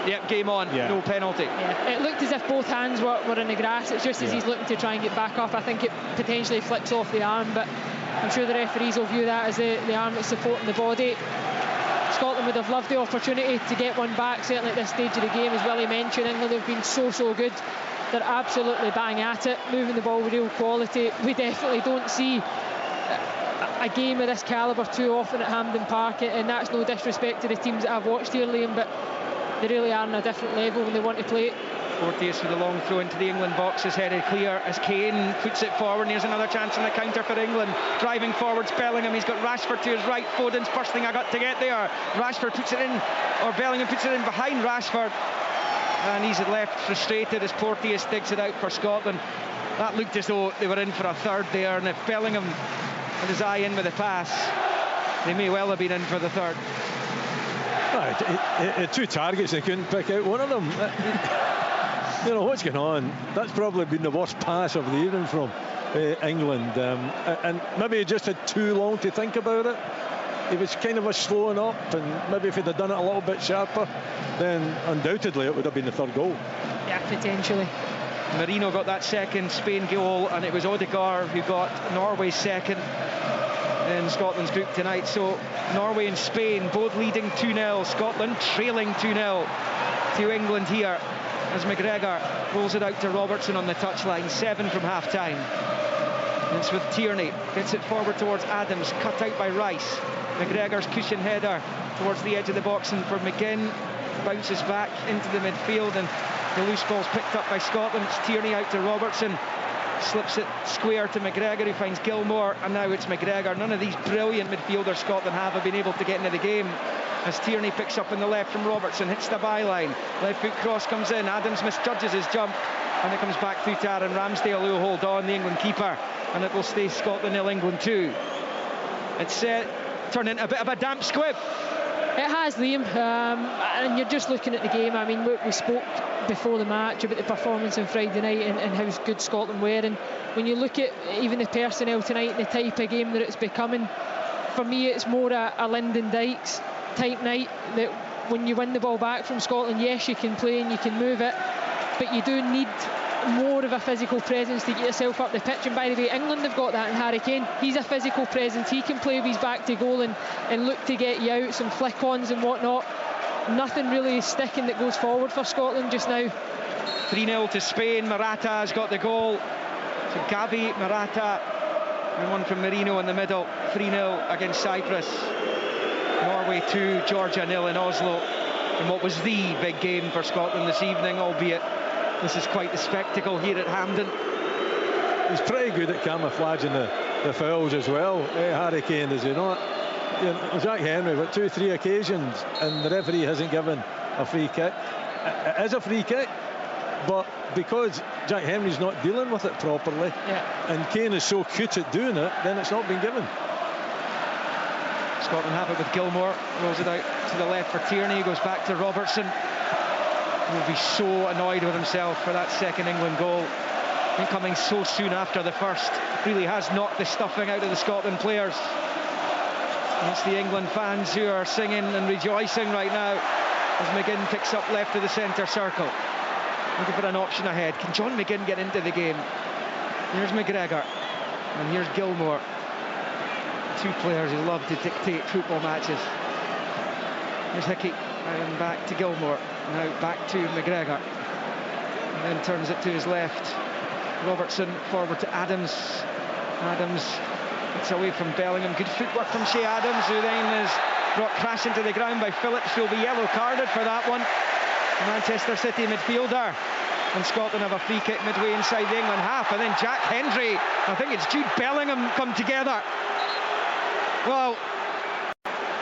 Yep, game on, no penalty. Yeah. It looked as if both hands were in the grass. It's just as he's looking to try and get back up. I think it potentially flicks off the arm, but I'm sure the referees will view that as the arm that's supporting the body. Scotland would have loved the opportunity to get one back, certainly at this stage of the game. As Willie mentioned, England have been so good. They're absolutely bang at it, moving the ball with real quality. We definitely don't see a game of this calibre too often at Hampden Park, and that's no disrespect to the teams that I've watched here, Liam, but they really are on a different level when they want to play it. Porteous with a long throw into the England box is headed clear as Kane puts it forward, and here's another chance on the counter for England. Driving forwards Bellingham, he's got Rashford to his right. Foden's first thing I got to get there. Rashford puts it in, or Bellingham puts it in behind Rashford, and he's left frustrated as Porteous digs it out for Scotland. That looked as though they were in for a third there, and if Bellingham had his eye in with the pass, they may well have been in for the third. Right, 2 targets, they couldn't pick out one of them. What's going on? That's probably been the worst pass of the evening from England, and maybe he just had too long to think about it. He was kind of slowing up, and maybe if he'd have done it a little bit sharper, then undoubtedly it would have been the third goal. Yeah, potentially. Marino got that second Spain goal, and it was Odegaard who got Norway's second in Scotland's group tonight. So Norway and Spain both leading 2-0. Scotland trailing 2-0 to England here as McGregor rolls it out to Robertson on the touchline. 7 from half-time. It's with Tierney, gets it forward towards Adams, cut out by Rice. McGregor's cushion header towards the edge of the box, and for McGinn, bounces back into the midfield, and the loose ball's picked up by Scotland. It's Tierney out to Robertson, slips it square to McGregor, who finds Gilmore, and now it's McGregor. None of these brilliant midfielders Scotland have been able to get into the game, as Tierney picks up on the left from Robertson, hits the byline, left foot cross comes in, Adams misjudges his jump, And it comes back through to Aaron Ramsdale, who will hold on, the England keeper, and it will stay Scotland 0, England 2. It's turned into a bit of a damp squib. It has, Liam, and you're just looking at the game. I mean, we spoke before the match about the performance on Friday night and how good Scotland were, and when you look at even the personnel tonight and the type of game that it's becoming, for me it's more a Lyndon Dykes type night, that when you win the ball back from Scotland, yes, you can play and you can move it, but you do need more of a physical presence to get yourself up the pitch. And by the way, England have got that in Harry Kane. He's a physical presence. He can play with his back to goal and look to get you out, some flick-ons and whatnot. Nothing really sticking that goes forward for Scotland just now. 3-0 to Spain. Morata has got the goal. So Gavi, Morata, and one from Merino in the middle. 3-0 against Cyprus. Norway 2, Georgia 0 in Oslo. And what was the big game for Scotland this evening, albeit this is quite the spectacle here at Hampden. He's pretty good at camouflaging the fouls as well, Harry Kane, is he not? You know, Jack Henry, with 2-3 occasions, and the referee hasn't given a free kick. It is a free kick, but because Jack Henry's not dealing with it properly, and Kane is so cute at doing it, then it's not been given. Scotland have it with Gilmour, rolls it out to the left for Tierney, goes back to Robertson. Will be so annoyed with himself for that second England goal. And coming so soon after the first, really has knocked the stuffing out of the Scotland players. And it's the England fans who are singing and rejoicing right now as McGinn picks up left of the centre circle, looking for an option ahead. Can John McGinn get into the game? Here's McGregor and here's Gilmour. Two players who love to dictate football matches. Here's Hickey and back to Gilmour. Now back to McGregor, and then turns it to his left. Robertson forward to Adams. Adams gets away from Bellingham. Good footwork from Che Adams, who then is brought crashing to the ground by Phillips, who will be yellow carded for that one. Manchester City midfielder. And Scotland have a free kick midway inside the England half, and then Jack Hendry, I think it's Jude Bellingham, come together. Well,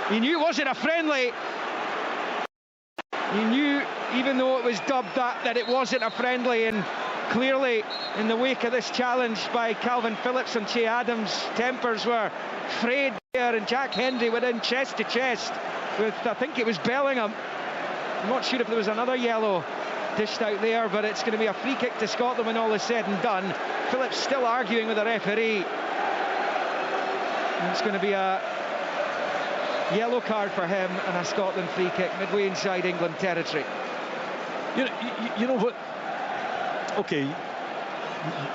he knew it wasn't a friendly. He knew, even though it was dubbed that it wasn't a friendly, and clearly in the wake of this challenge by Calvin Phillips and Che Adams, tempers were frayed there, and Jack Hendry went in chest to chest with, I think it was Bellingham. I'm not sure if there was another yellow dished out there, but it's going to be a free kick to Scotland when all is said and done. Phillips still arguing with the referee. And it's going to be a yellow card for him and a Scotland free kick midway inside England territory. You know what? Okay,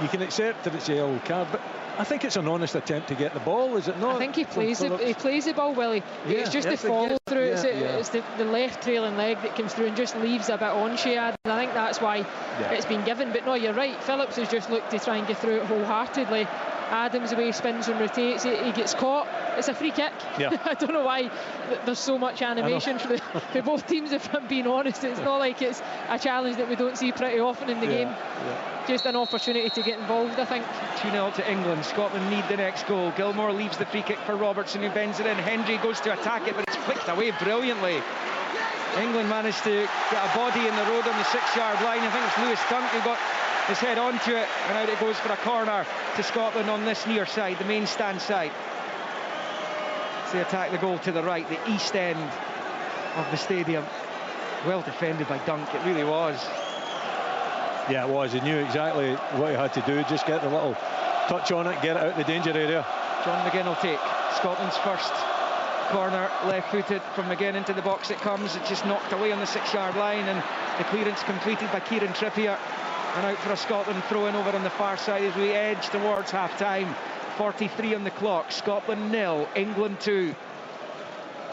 you can accept that it's a yellow card, but I think it's an honest attempt to get the ball, is it not? I think he plays the ball well. It's just the follow through. It's the left trailing leg that comes through and just leaves a bit on Che Adams. I think that's why it's been given. But no, you're right. Phillips has just looked to try and get through it wholeheartedly. Adams, the way he spins and rotates, he gets caught. It's a free kick. I don't know why there's so much animation for both teams, if I'm being honest. It's not like it's a challenge that we don't see pretty often in the game. Just an opportunity to get involved, I think. 2-0 to England. Scotland need the next goal. Gilmour leaves the free kick for Robertson, who bends it in. Hendry goes to attack it, but it's flicked away brilliantly. England managed to get a body in the road on the 6-yard line. I think it's Lewis Dunk who got his head onto it, and out it goes for a corner to Scotland on this near side, the main stand side. So they attack the goal to the right, the east end of the stadium. Well defended by Dunk, it really was. Yeah, it was. He knew exactly what he had to do. Just get the little touch on it, get it out the danger area. John McGinn will take Scotland's first corner, left-footed from McGinn into the box. It comes. It's just knocked away on the 6-yard line, and the clearance completed by Kieran Trippier. And out for a Scotland throw-in over on the far side as we edge towards half-time. 43 on the clock. Scotland 0, England 2.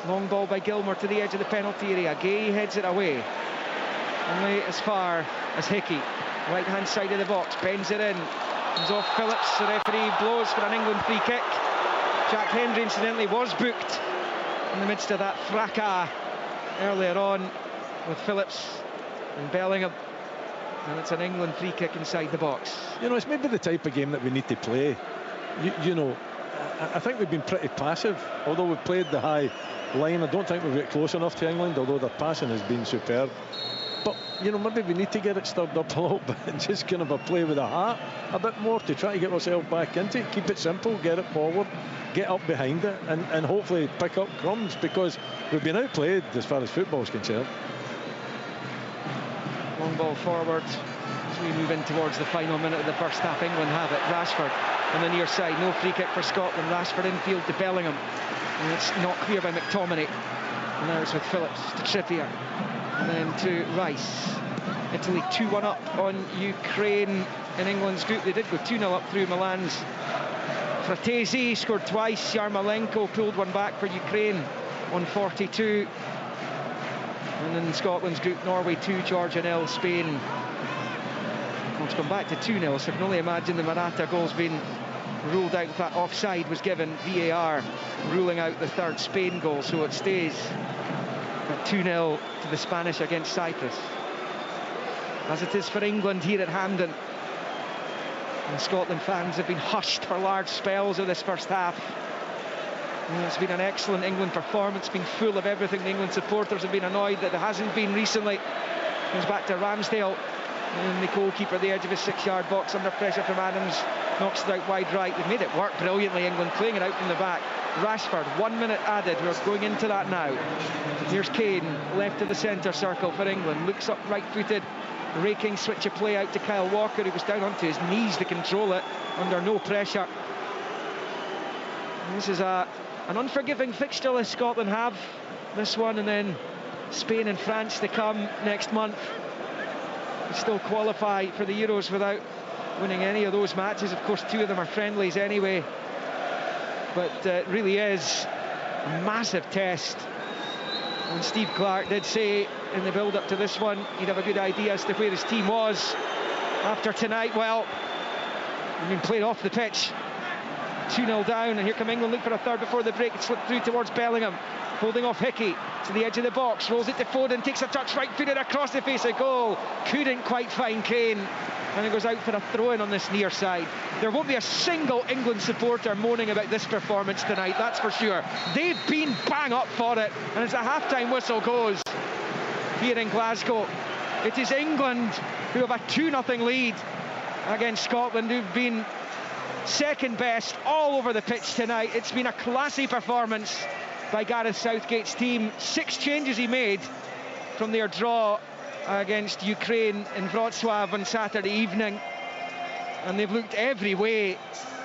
Long ball by Gilmour to the edge of the penalty area. Gay heads it away. Only as far as Hickey. Right-hand side of the box. Bends it in. Comes off Phillips. The referee blows for an England free kick. Jack Hendry, incidentally, was booked in the midst of that fracas earlier on with Phillips and Bellingham. And it's an England free kick inside the box. You know, it's maybe the type of game that we need to play. You know, I think we've been pretty passive. Although we've played the high line, I don't think we've got close enough to England, although their passing has been superb. But, you know, maybe we need to get it stirred up a little bit and just kind of a play with the heart a bit more to try to get ourselves back into it. Keep it simple, get it forward, get up behind it, and hopefully pick up crumbs, because we've been outplayed as far as football is concerned. Long ball forward as we move in towards the final minute of the first half. England have it. Rashford on the near side. No free kick for Scotland. Rashford infield to Bellingham. And it's not clear by McTominay. And now it's with Phillips to Trippier. And then to Rice. Italy 2-1 up on Ukraine in England's group. They did go 2-0 up through Milan's Fratesi. Scored twice. Yarmolenko pulled one back for Ukraine on 42. And in Scotland's group, Norway 2, Georgia 0, Spain. Well, it's gone back to 2-0, so I can only imagine the Morata goal's been ruled out. That offside was given, VAR ruling out the third Spain goal, so it stays at 2-0 to the Spanish against Cyprus. As it is for England here at Hampden. And Scotland fans have been hushed for large spells of this first half. It's been an excellent England performance, been full of everything. The England supporters have been annoyed that there hasn't been recently. Comes back to Ramsdale, and the goalkeeper at the edge of his 6-yard box under pressure from Adams, knocks it out wide right. They've made it work brilliantly, England, playing it out from the back. Rashford, 1 minute added, we're going into that now. Here's Kane, left of the centre circle for England, looks up right-footed, raking switch of play out to Kyle Walker, who was down onto his knees to control it under no pressure. This is an unforgiving fixture that Scotland have, this one, and then Spain and France to come next month. They still qualify for the Euros without winning any of those matches. Of course, 2 of them are friendlies anyway, but it really is a massive test. And Steve Clarke did say in the build-up to this one he'd have a good idea as to where his team was after tonight. Well, they've been played off the pitch. 2-0 down, and here come England, look for a third before the break. It slipped through towards Bellingham, holding off Hickey to the edge of the box, rolls it to Foden, takes a touch right-footed across the face of goal, couldn't quite find Kane, and it goes out for a throw-in on this near side. There won't be a single England supporter moaning about this performance tonight, that's for sure. They've been bang up for it, and as the half-time whistle goes here in Glasgow, it is England who have a 2-0 lead against Scotland, who've been second best all over the pitch tonight. It's been a classy performance by Gareth Southgate's team. 6 changes he made from their draw against Ukraine in Wrocław on Saturday evening, and they've looked every way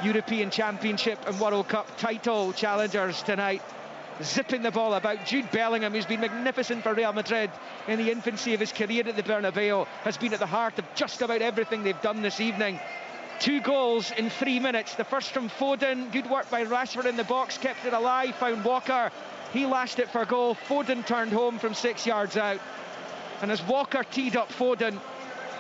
European Championship and World Cup title challengers tonight, zipping the ball about. Jude Bellingham, who's been magnificent for Real Madrid in the infancy of his career at the Bernabeu, has been at the heart of just about everything they've done this evening. 2 goals in 3 minutes. The first from Foden, good work by Rashford in the box, kept it alive, found Walker, he lashed it for goal. Foden turned home from 6 yards out, and as Walker teed up Foden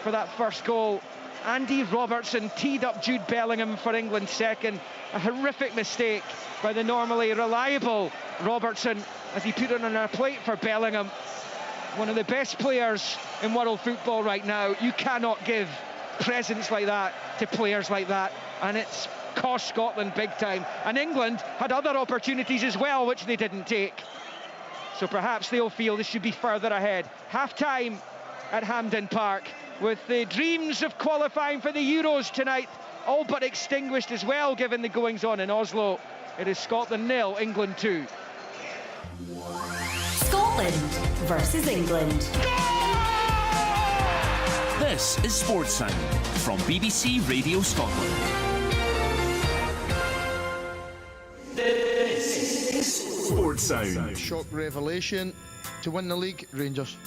for that first goal, Andy Robertson teed up Jude Bellingham for England's second. A horrific mistake by the normally reliable Robertson as he put it on a plate for Bellingham. One of the best players in world football right now. You cannot give presence like that to players like that, and it's cost Scotland big time. And England had other opportunities as well which they didn't take, so perhaps they'll feel this should be further ahead. Half-time at Hampden Park, with the dreams of qualifying for the Euros tonight all but extinguished as well, given the goings-on in Oslo. It is Scotland 0, England 2. Scotland versus England. This is Sports Sound from BBC Radio Scotland. This is Sports Sound. Shock revelation to win the league, Rangers.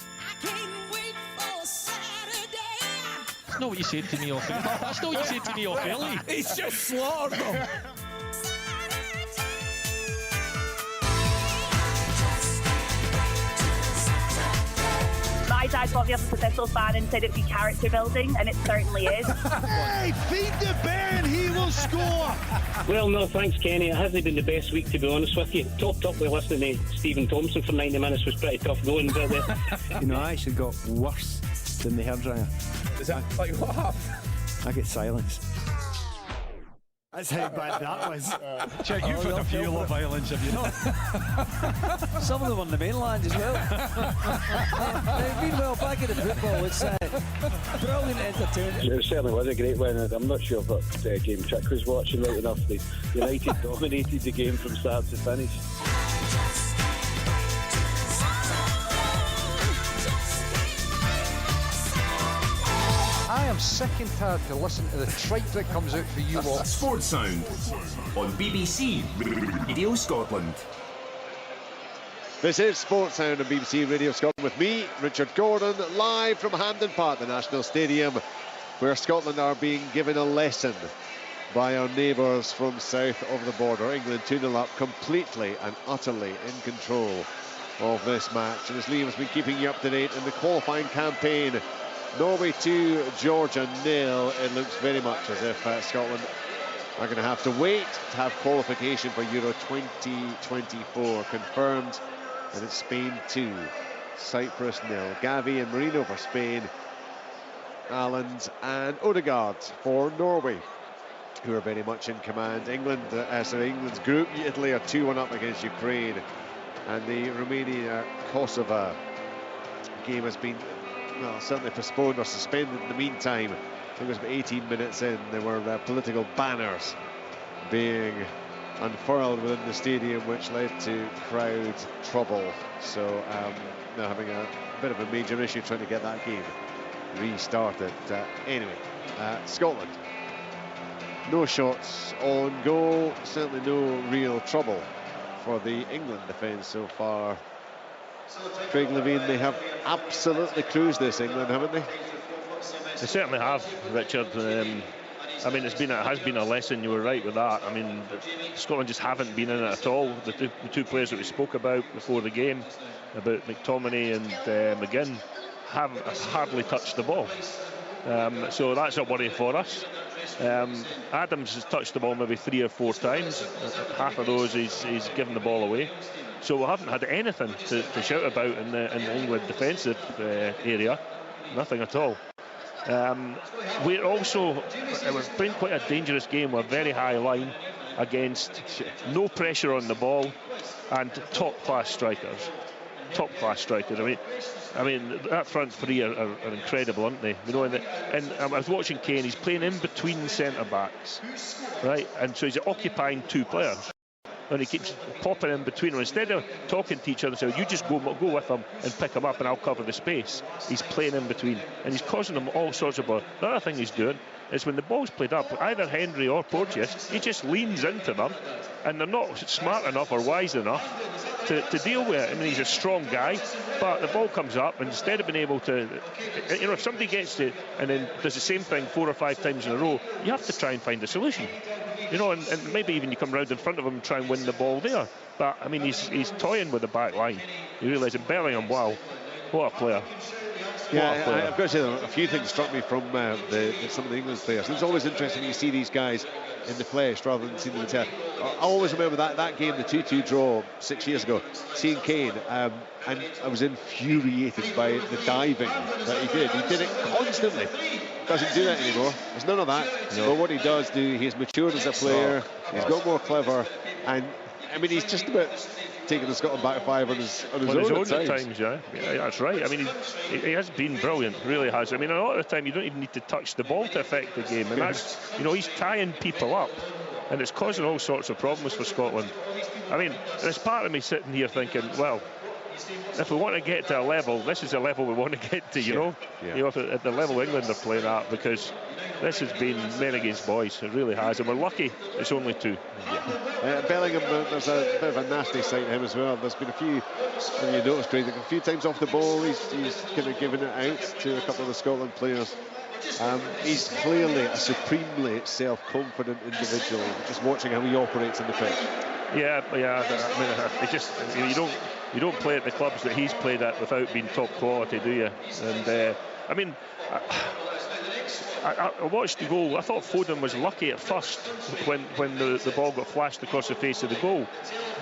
That's not what you said to me off air. That's not what you said to me off early. He's just slaughtered them. My dad's obviously a Thistle fan and said it'd be character building, and it certainly is. Hey, feed the bear and he will score! Well, no, thanks, Kenny. It hasn't been the best week, to be honest with you. Topped up with listening to Stephen Thompson for 90 minutes was pretty tough going, but you know, I actually got worse than the hairdryer. Is that like what happened? I get silence. That's how bad that was. Jack, you've had a few Love Islands, have you not? Some of them on the mainland as well. Meanwhile, back in the football, it's brilliant entertainment. It certainly was a great win. I'm not sure what game Trick was watching right enough. The United dominated the game from start to finish. I am sick and tired to listen to the tripe that comes out for you lot. Sports Sound on BBC Radio Scotland. This is Sports Sound on BBC Radio Scotland with me, Richard Gordon, live from Hampden Park, the National Stadium, where Scotland are being given a lesson by our neighbours from south of the border. England 2-0 up, completely and utterly in control of this match. And as Liam has been keeping you up to date in the qualifying campaign, Norway 2, Georgia 0. It looks very much as if Scotland are going to have to wait to have qualification for Euro 2024 confirmed. And it's Spain 2, Cyprus 0. Gavi and Marino for Spain. Alland and Odegaard for Norway, who are very much in command. England's group, Italy are 2-1 up against Ukraine. And the Romania-Kosovo game has been, well, certainly postponed or suspended in the meantime. I think it was about 18 minutes in. There were political banners being unfurled within the stadium, which led to crowd trouble. So now having a bit of a major issue trying to get that game restarted. Anyway, Scotland, no shots on goal, certainly no real trouble for the England defence so far. Craig Levein, they have absolutely cruised this, England, haven't they? They certainly have, Richard. I mean, it has been a lesson. You were right with that. I mean, Scotland just haven't been in it at all. The two players that we spoke about before the game, about McTominay and McGinn, have hardly touched the ball. So that's a worry for us. Adams has touched the ball maybe 3 or 4 times. Half of those he's given the ball away. So we haven't had anything to shout about in the England defensive area. Nothing at all. We're playing quite a dangerous game with a very high line against no pressure on the ball and top-class strikers. Top-class strikers. I mean, that front three are incredible, aren't they? You know, and I was watching Kane. He's playing in between centre backs, right? And so he's occupying 2 players. And he keeps popping in between them. Instead of talking to each other, so you just go with them and pick them up and I'll cover the space. He's playing in between and he's causing them all sorts of ball. The other thing he's doing is when the ball's played up, either Henry or Porteous, he just leans into them and they're not smart enough or wise enough to deal with it. I mean, he's a strong guy, but the ball comes up and instead of being able to, you know, if somebody gets it and then does the same thing 4 or 5 times in a row, you have to try and find a solution. You know, and maybe even you come round in front of him and try and win the ball there. But, I mean, he's toying with the back line. You realise, and Bellingham, wow, what a player. Yeah, I've got to say, a few things struck me from some of the England players. It's always interesting when you see these guys in the flesh rather than seeing them in the I always remember that game, the 2-2 draw 6 years ago, seeing Kane, and I was infuriated by the diving that he did. He did it constantly. Doesn't do that anymore. There's none of that. No. But what he does do, he's matured as a player. He's got more clever, and I mean, he's just about taking the Scotland back 5 on his own at times. Yeah, that's right. I mean, he has been brilliant, really has. I mean, a lot of the time you don't even need to touch the ball to affect the game, and that's, you know, he's tying people up, and it's causing all sorts of problems for Scotland. I mean, there's part of me sitting here thinking, well, if we want to get to a level, this is a level we want to get to, you know. You know, at the level England are playing at, because this has been men against boys. It really has, and we're lucky it's only 2. Bellingham, there's a bit of a nasty side to him as well. There's been a few, and you notice, Craig, a few times off the ball, he's kind of given it out to a couple of the Scotland players. He's clearly a supremely self-confident individual, just watching how he operates in the pitch. Yeah. I mean, it just, you don't play at the clubs that he's played at without being top quality, do you? And I mean, I watched the goal. I thought Foden was lucky at first when the ball got flashed across the face of the goal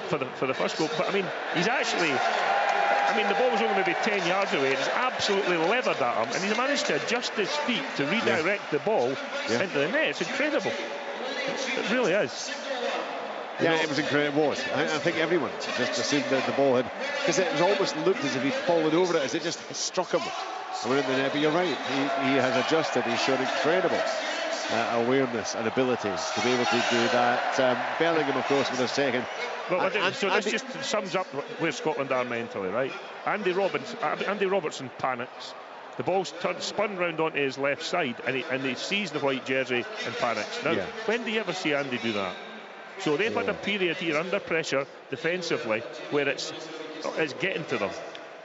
for the first goal. But I mean, he's actually, I mean, the ball was only maybe 10 yards away. It's absolutely levered at him, and he's managed to adjust his feet to redirect the ball into the net. It's incredible. It really is. Yeah, it was incredible. I think everyone just assumed that the ball had, because it was almost looked as if he'd fallen over it as it just struck him. And we're in the net, but you're right. He has adjusted. He's shown incredible awareness and ability to be able to do that. Bellingham, of course, with a second. Well, so this just sums up where Scotland are mentally, right? Andy Robertson panics. The ball's spun round onto his left side, and he sees the white jersey and panics. Now, when do you ever see Andy do that? So they've had a period here under pressure defensively where it's getting to them,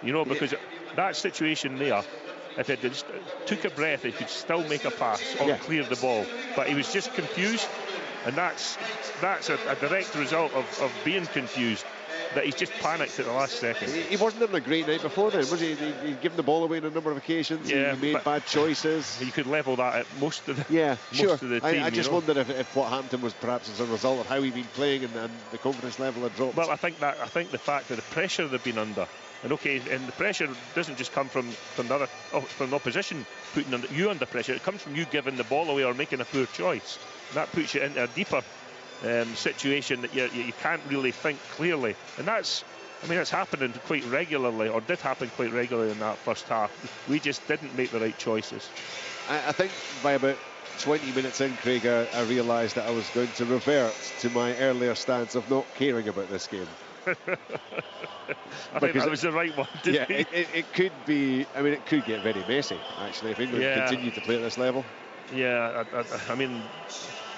you know, because that situation there, if it just took a breath, he could still make a pass or clear the ball. But he was just confused, and that's a direct result of being confused. That he's just panicked at the last second. He wasn't having a great night before then, was he? He'd given the ball away on a number of occasions. Yeah, he made bad choices. You could level that at most of the sure. Of the team, I just wondered if what happened to him was perhaps as a result of how he'd been playing and the confidence level had dropped. Well, I think the fact that the pressure they've been under, and the pressure doesn't just come from the opposition putting you under pressure. It comes from you giving the ball away or making a poor choice. And that puts you into a deeper situation that you can't really think clearly, and that's happening quite regularly, or did happen quite regularly in that first half. We just didn't make the right choices. I think by about 20 minutes in, Craig, I realised that I was going to revert to my earlier stance of not caring about this game. I think that was the right one. It could be. I mean, it could get very messy actually if England continue to play at this level. Yeah,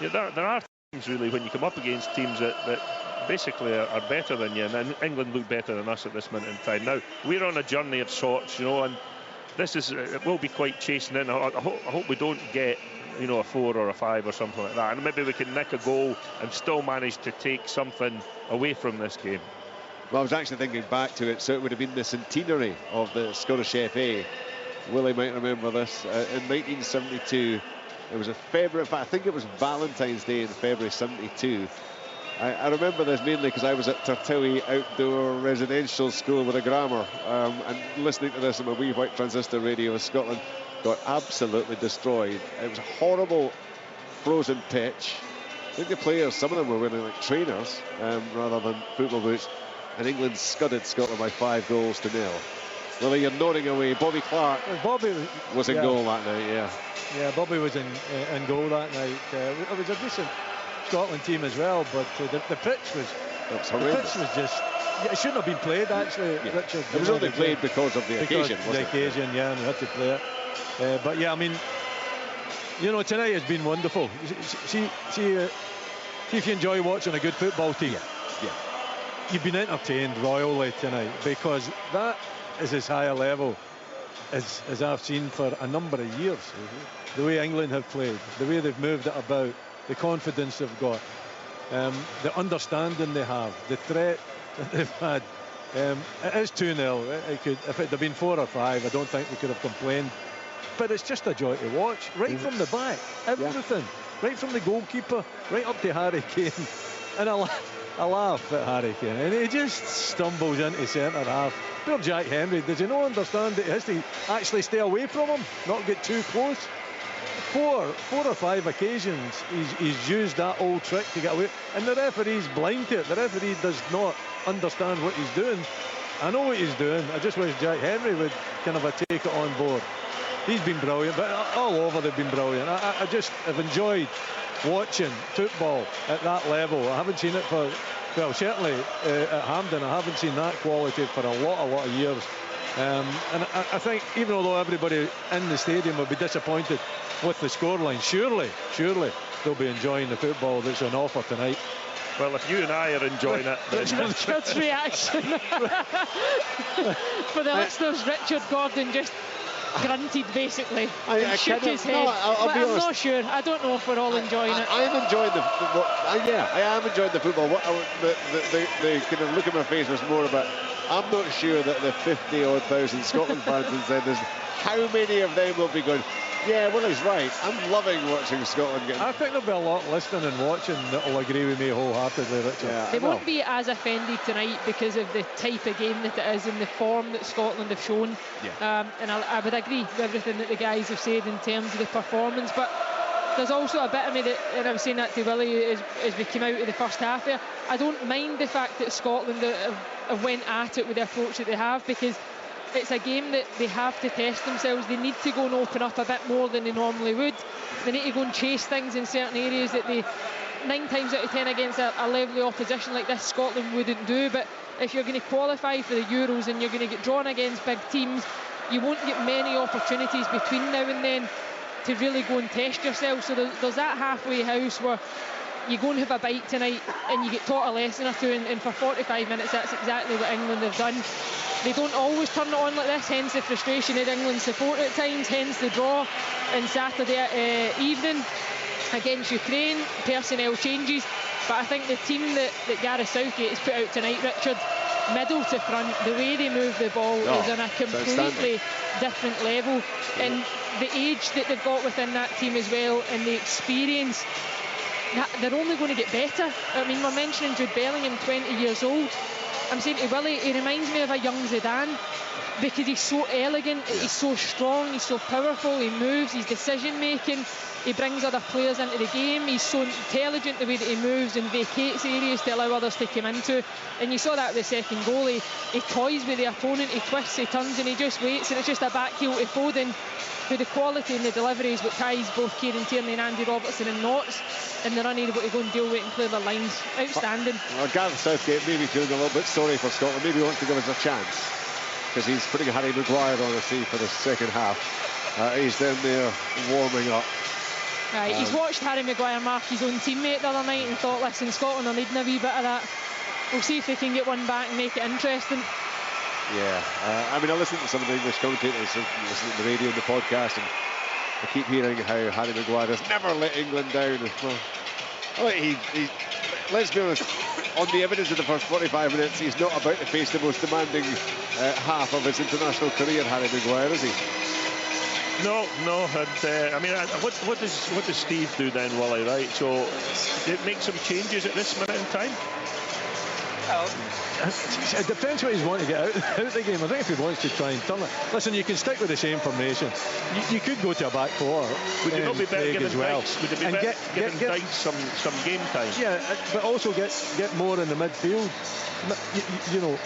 there are times really when you come up against teams that basically are better than you, and England look better than us at this minute in time. Now we're on a journey of sorts, you know, and this it will be quite chasing in. I hope we don't get, you know, a 4 or a 5 or something like that, and maybe we can nick a goal and still manage to take something away from this game. Well, I was actually thinking back to it, so it would have been the centenary of the Scottish FA. Willie might remember this. In 1972, it was February, in fact, I think it was Valentine's Day in February 72. I remember this mainly because I was at Tartowie Outdoor Residential School with a grammar, and listening to this on my wee white transistor radio as Scotland got absolutely destroyed. It was a horrible frozen pitch. I think the players, some of them were wearing like trainers rather than football boots, and England scudded Scotland by 5 goals to 0. Well, you're nodding away. Bobby Clark was in goal that night, Yeah, Bobby was in goal that night. It was a decent Scotland team as well, but the pitch was horrendous. The pitch was just, it shouldn't have been played actually, Richard. It was only played because of the occasion, wasn't it? The occasion, and we had to play it. But yeah, I mean, you know, tonight has been wonderful. See if you enjoy watching a good football team. You've been entertained royally tonight, because that is as high a level as I've seen for a number of years. The way England have played, the way they've moved it about, the confidence they've got, the understanding they have, the threat that they've had. It is 2-0. If it had been 4 or 5, I don't think we could have complained. But it's just a joy to watch, right from the back, everything, right from the goalkeeper, right up to Harry Kane. And I laugh at Harry Kane, and he just stumbles into centre half. Poor Jack Henry, does he not understand that he has to actually stay away from him, not get too close? 4 or 5 occasions he's used that old trick to get away, and the referee's blind to it. The referee does not understand what he's doing. I know what he's doing. I just wish Jack Henry would kind of take it on board. He's been brilliant, but all over they've been brilliant. I just have enjoyed watching football at that level. I haven't seen it for, well, certainly at Hampden, I haven't seen that quality for a lot of years. And I think even although everybody in the stadium will be disappointed with the scoreline, surely they'll be enjoying the football that's on offer tonight. Well, if you and I are enjoying it, Richard's reaction for the listeners, Richard Gordon just grunted basically and shook his head. I'll be honest. I'm not sure. I don't know if we're all enjoying it. I am enjoying I am enjoying the football. The kind of look at my face was more about, I'm not sure that the 50-odd thousand Scotland fans inside this, how many of them will be going, yeah, well, he's right. I'm loving watching Scotland get. I think there'll be a lot listening and watching that will agree with me wholeheartedly, Richard. Yeah, they won't be as offended tonight because of the type of game that it is and the form that Scotland have shown. And I would agree with everything that the guys have said in terms of the performance. But there's also a bit of me that, and I was saying that to Willie as we came out of the first half there, I don't mind the fact that Scotland have went at it with the approach that they have, because it's a game that they have to test themselves. They need to go and open up a bit more than they normally would. They need to go and chase things in certain areas that they 9 times out of 10 against a level of opposition like this Scotland wouldn't do. But if you're going to qualify for the Euros and you're going to get drawn against big teams, you won't get many opportunities between now and then to really go and test yourself. So there's that halfway house where you go and have a bite tonight and you get taught a lesson or two, and for 45 minutes that's exactly what England have done. They don't always turn it on like this, hence the frustration of England's support at times, hence the draw on Saturday evening against Ukraine. Personnel changes, but I think the team that Gareth Southgate has put out tonight, Richard, middle to front, the way they move the ball is on a completely different level, and the age that they've got within that team as well, and the experience, they're only going to get better. I mean, we're mentioning Jude Bellingham, 20 years old. I'm saying to Willie, he reminds me of a young Zidane, because he's so elegant, he's so strong, he's so powerful, he moves, he's decision making, he brings other players into the game, he's so intelligent the way that he moves and vacates areas to allow others to come into. And you saw that with the second goal, he toys with the opponent, he twists, he turns, and he just waits, and it's just a back heel to Foden, who the quality and the delivery is what ties both Kieran Tierney and Andy Robertson in knots, and they're unable to go and deal with it and clear their lines. Outstanding. Well, Gareth Southgate may be feeling a little bit sorry for Scotland, maybe wants to give us a chance, because he's putting Harry Maguire on the sea for the second half. He's down there warming up. Right, he's watched Harry Maguire mark his own teammate the other night and thought, listen, Scotland are needing a wee bit of that. We'll see if they can get one back and make it interesting. Yeah, I mean, I listen to some of the English commentators, listen to the radio and the podcast, and I keep hearing how Harry Maguire has never let England down. Well, let's be honest, on the evidence of the first 45 minutes, he's not about to face the most demanding half of his international career, Harry Maguire, is he? No, and I mean, what does Steve do then, Willie? Right, so it makes some changes at this minute in time. Well, it depends what he's wanting to get out of the game. I think if he wants to try and turn it, listen, you can stick with the same formation. You could go to a back four. Would you not be better giving Dykes? Would it be better giving Dykes some game time? Yeah, but also get more in the midfield. You know,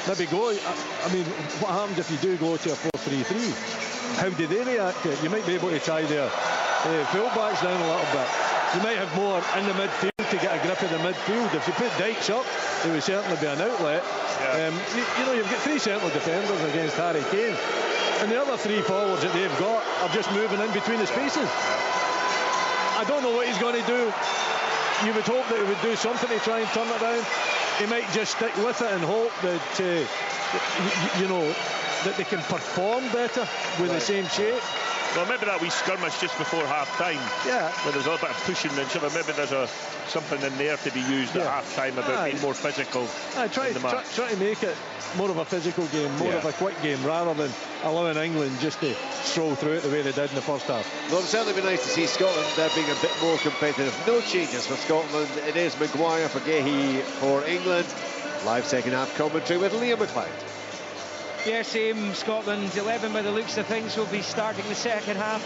maybe go. I mean, what happens if you do go to a 4-3-3? How do they react to it? You might be able to tie their full-backs down a little bit. You might have more in the midfield to get a grip of the midfield. If you put Dykes up, there would certainly be an outlet. Yeah. You know, you've got 3 central defenders against Harry Kane, and the other 3 forwards that they've got are just moving in between the spaces. I don't know what he's going to do. You would hope that he would do something to try and turn it around. He might just stick with it and hope that, you know, that they can perform better with the same shape. Well, maybe that wee skirmish just before half-time, where there's a little bit of pushing and stuff. Maybe there's something in there to be used at half-time about being more physical. Try to make it more of a physical game, more of a quick game, rather than allowing England just to stroll through it the way they did in the first half. Well, it'll certainly be nice to see Scotland being a bit more competitive. No changes for Scotland. It is Maguire for Gahey for England. Live second half commentary with Liam McLeod. Yeah, same. Scotland 11 by the looks of things will be starting the second half.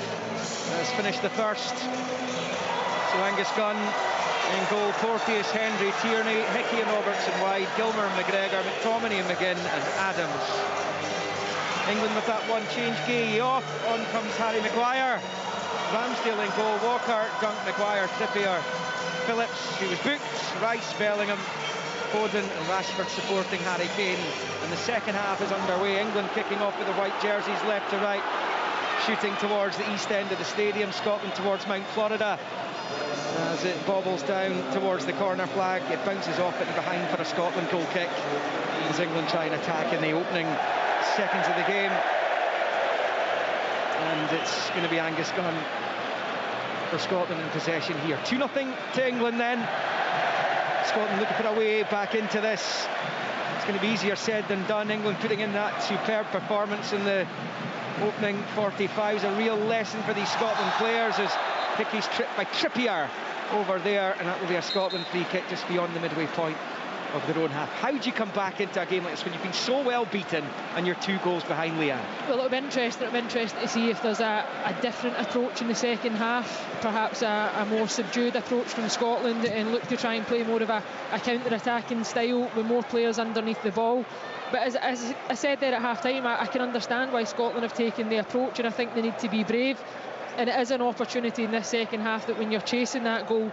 Has finished the first. So Angus Gunn in goal, Porteous, Hendry, Tierney, Hickey and Robertson wide, Gilmer, McGregor, McTominay and McGinn and Adams. England with that one change, Gay off, on comes Harry Maguire. Ramsdale in goal, Walker, Dunk, Maguire, Trippier, Phillips, who was booked, Rice, Bellingham, Foden and Rashford supporting Harry Kane. And the second half is underway. England kicking off with the white jerseys left to right, shooting towards the east end of the stadium. Scotland towards Mount Florida as it bobbles down towards the corner flag. It bounces off it and behind for a Scotland goal kick as England try and attack in the opening seconds of the game. And it's going to be Angus Gunn for Scotland in possession here. 2-0 to England then. Scotland looking for a way back into this. It's going to be easier said than done. England putting in that superb performance in the opening 45 is a real lesson for these Scotland players, as Hickey's tripped by Trippier over there, and that will be a Scotland free kick just beyond the midway point. of their own half. How do you come back into a game like this when you've been so well beaten and you're 2 goals behind, Leanne? Well, it'll be interesting. To see if there's a different approach in the second half, perhaps a more subdued approach from Scotland, and look to try and play more of a counter-attacking style with more players underneath the ball. But as I said there at half-time, I can understand why Scotland have taken the approach, and I think they need to be brave. And it is an opportunity in this second half that when you're chasing that goal,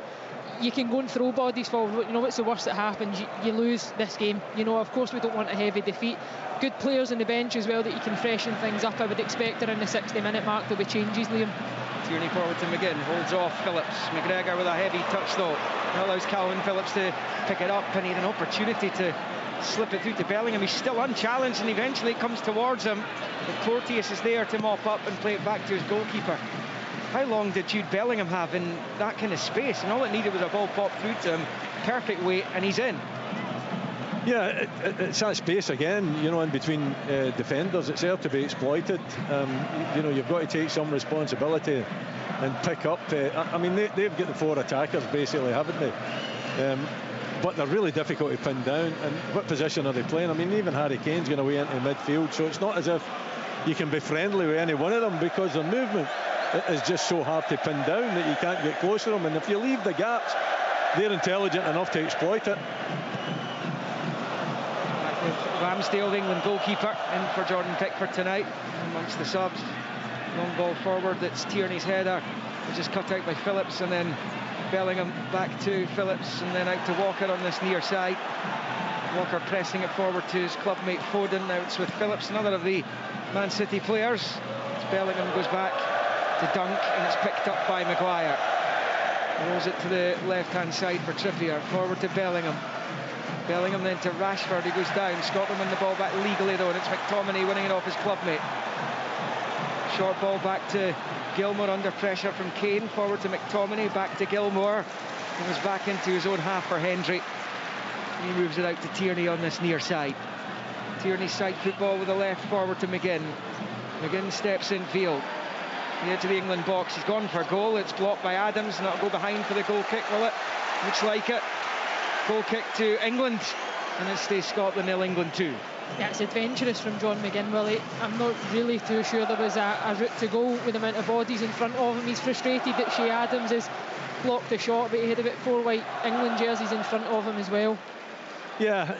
you can go and throw bodies forward. You know, what's the worst that happens? You lose this game. You know, of course we don't want a heavy defeat. Good players on the bench as well that you can freshen things up. I would expect around the 60-minute mark there'll be changes, Liam. Tierney forward to McGinn, holds off Phillips. McGregor with a heavy touch though. That allows Calvin Phillips to pick it up, and he had an opportunity to slip it through to Bellingham. He's still unchallenged, and eventually it comes towards him. But Porteous is there to mop up and play it back to his goalkeeper. How long did Jude Bellingham have in that kind of space? And all it needed was a ball popped through to him, perfect weight, and he's in. Yeah, it's that space again, you know, in between defenders. It's there to be exploited. You know, you've got to take some responsibility and pick up. I mean, they've got the 4 attackers basically, haven't they? But they're really difficult to pin down. And what position are they playing? I mean, even Harry Kane's going away into midfield, so it's not as if you can be friendly with any one of them, because their movement is just so hard to pin down that you can't get close to them. And if you leave the gaps, they're intelligent enough to exploit it. Ramsdale, the England goalkeeper, in for Jordan Pickford tonight amongst the subs. Long ball forward, that's Tierney's header, which is cut out by Phillips, and then Bellingham back to Phillips, and then out to Walker on this near side. Walker pressing it forward to his clubmate Foden. Now it's with Phillips, another of the Man City players. As Bellingham goes back to Dunk, and it's picked up by Maguire. Rolls it to the left-hand side for Trippier. Forward to Bellingham. Bellingham then to Rashford, who goes down. Scotland win the ball back legally though, and it's McTominay winning it off his clubmate. Short ball back to Gilmour under pressure from Kane. Forward to McTominay, back to Gilmour. He was back into his own half for Hendry. He moves it out to Tierney on this near side. Tierney's side football with the left, forward to McGinn. McGinn steps in field. The edge of the England box. He's gone for a goal. It's blocked by Adams, and that'll go behind for the goal kick, will it? Looks like it. Goal kick to England, and it stays Scotland 0, England 2. Yeah, it's adventurous from John McGinn, Willie. I'm not really too sure there was a route to go with the amount of bodies in front of him. He's frustrated that Shea Adams has blocked the shot, but he had about 4 white England jerseys in front of him as well. Yeah,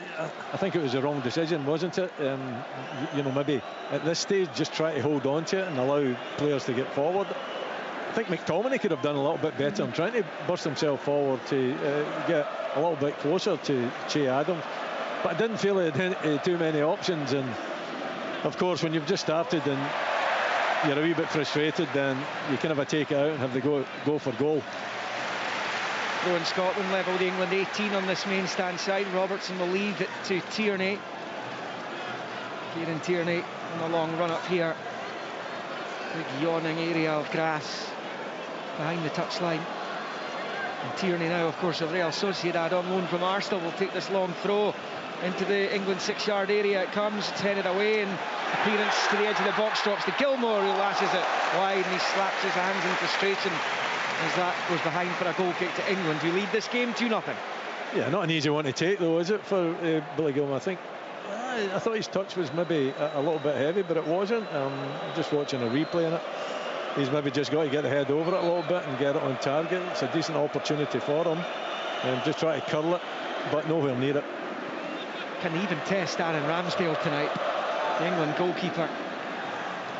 I think it was the wrong decision, wasn't it? You know, maybe at this stage just try to hold on to it and allow players to get forward. I think McTominay could have done a little bit better. I'm trying to burst himself forward to get a little bit closer to Shea Adams, but I didn't feel it had too many options. And of course, when you've just started and you're a wee bit frustrated, then you can have a take it out and have the go for goal. In Scotland level the England 18 on this main stand side. Robertson will leave it to Tierney. Kieran Tierney on a long run up here. Big yawning area of grass behind the touchline. And Tierney now, of course, of Real Sociedad on loan from Arsenal, will take this long throw into the England 6-yard area. It comes, it's headed away, and clearance to the edge of the box drops to Gilmour, who lashes it wide, and he slaps his hands in frustration as that goes behind for a goal kick to England, who lead this game 2-0. Yeah, not an easy one to take though, is it, for Billy Gilmour? I thought his touch was maybe a little bit heavy, but it wasn't. Just watching a replay on it, he's maybe just got to get the head over it a little bit and get it on target. It's a decent opportunity for him, and just try to curl it, but nowhere near it. Can even test Aaron Ramsdale tonight, the England goalkeeper.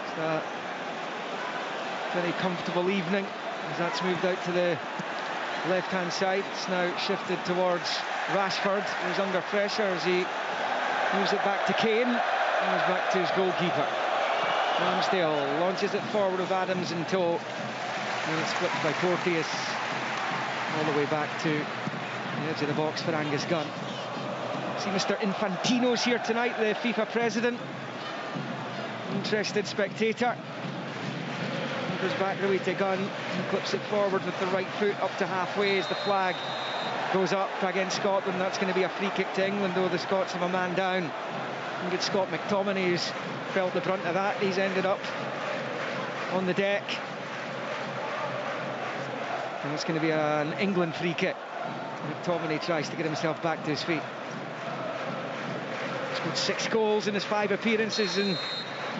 It's a very comfortable evening as that's moved out to the left-hand side. It's now shifted towards Rashford, who's under pressure as he moves it back to Kane, and goes back to his goalkeeper. Ramsdale launches it forward with Adams in tow, and it's flipped by Porteous all the way back to the edge of the box for Angus Gunn. See Mr. Infantino's here tonight, the FIFA president. Interested spectator. Goes back the way to Gunn and clips it forward with the right foot up to halfway as the flag goes up against Scotland. That's going to be a free kick to England, though the Scots have a man down. And it's Scott McTominay who's felt the brunt of that. He's ended up on the deck, and it's going to be an England free kick. McTominay tries to get himself back to his feet. With 6 goals in his 5 appearances in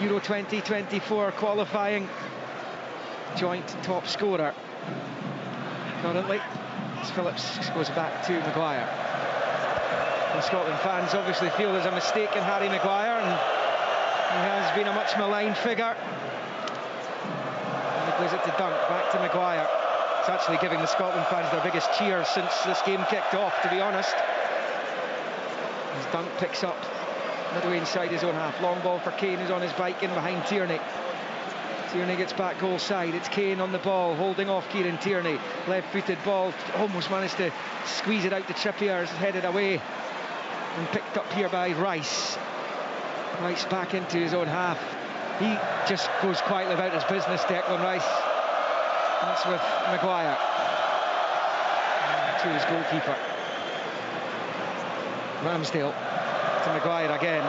Euro 2024 qualifying. Joint top scorer currently, as Phillips goes back to Maguire. And Scotland fans obviously feel there's a mistake in Harry Maguire, and he has been a much maligned figure. And he plays it to Dunk, back to Maguire. It's actually giving the Scotland fans their biggest cheers since this game kicked off, to be honest. As Dunk picks up midway inside his own half. Long ball for Kane, who's on his bike in behind Tierney. Tierney gets back goal side. It's Kane on the ball, holding off Kieran Tierney. Left-footed ball, almost managed to squeeze it out to Trippier, headed away and picked up here by Rice. Rice back into his own half. He just goes quietly about his business, Declan Rice. That's with Maguire. To his goalkeeper. Ramsdale to Maguire again.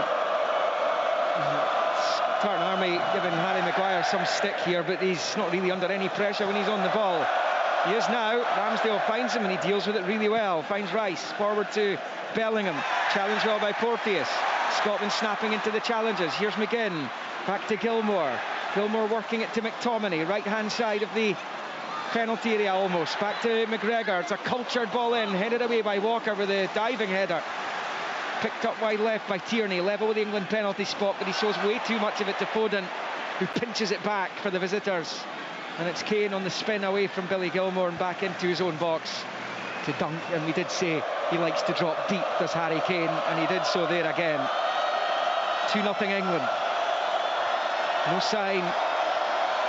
Tartan Army giving Harry Maguire some stick here, but he's not really under any pressure when he's on the ball. He is now. Ramsdale finds him and he deals with it really well. Finds Rice, forward to Bellingham. Challenged well by Porteous. Scotland snapping into the challenges. Here's McGinn. Back to Gilmore. Gilmore working it to McTominay. Right-hand side of the penalty area almost. Back to McGregor. It's a cultured ball in. Headed away by Walker with a diving header. Picked up wide left by Tierney. Level with the England penalty spot, but he shows way too much of it to Foden, who pinches it back for the visitors. And it's Kane on the spin away from Billy Gilmore and back into his own box to Dunk. And we did say he likes to drop deep, does Harry Kane, and he did so there again. 2-0 England. No sign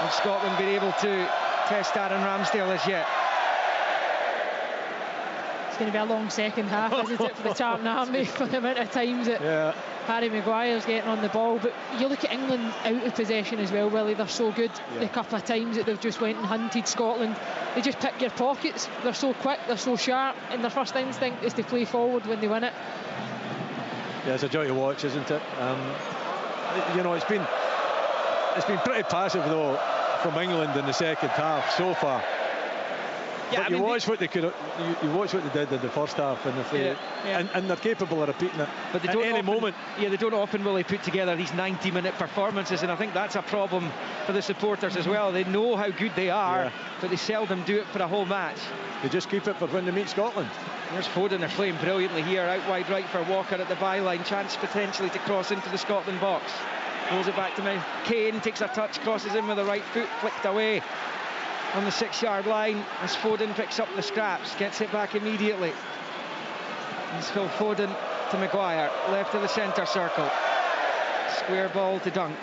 of Scotland being able to test Aaron Ramsdale as yet. It's going to be a long second half, isn't it, for the Tartan Army, for the amount of times that Harry Maguire's getting on the ball. But you look at England out of possession as well, Willie. They're so good. The couple of times that they've just went and hunted Scotland, they just pick your pockets. They're so quick, they're so sharp, and their first instinct is to play forward when they win it. Yeah, it's a joy to watch, isn't it? You know, it's been pretty passive though from England in the second half so far. Yeah, but you watch what they could. You watch what they did in the first half, and if they, and they're capable of repeating it. But they don't at any moment. Yeah, they don't often really put together these 90-minute performances, and I think that's a problem for the supporters as well. They know how good they are, but they seldom do it for a whole match. They just keep it for when they meet Scotland. There's Foden, they're playing brilliantly here, out wide right for Walker at the byline. Chance potentially to cross into the Scotland box. Rolls it back to me. Kane takes a touch, crosses in with the right foot, flicked away on the 6-yard line as Foden picks up the scraps, gets it back immediately. It's Phil Foden to Maguire, left of the centre circle. Square ball to Dunk.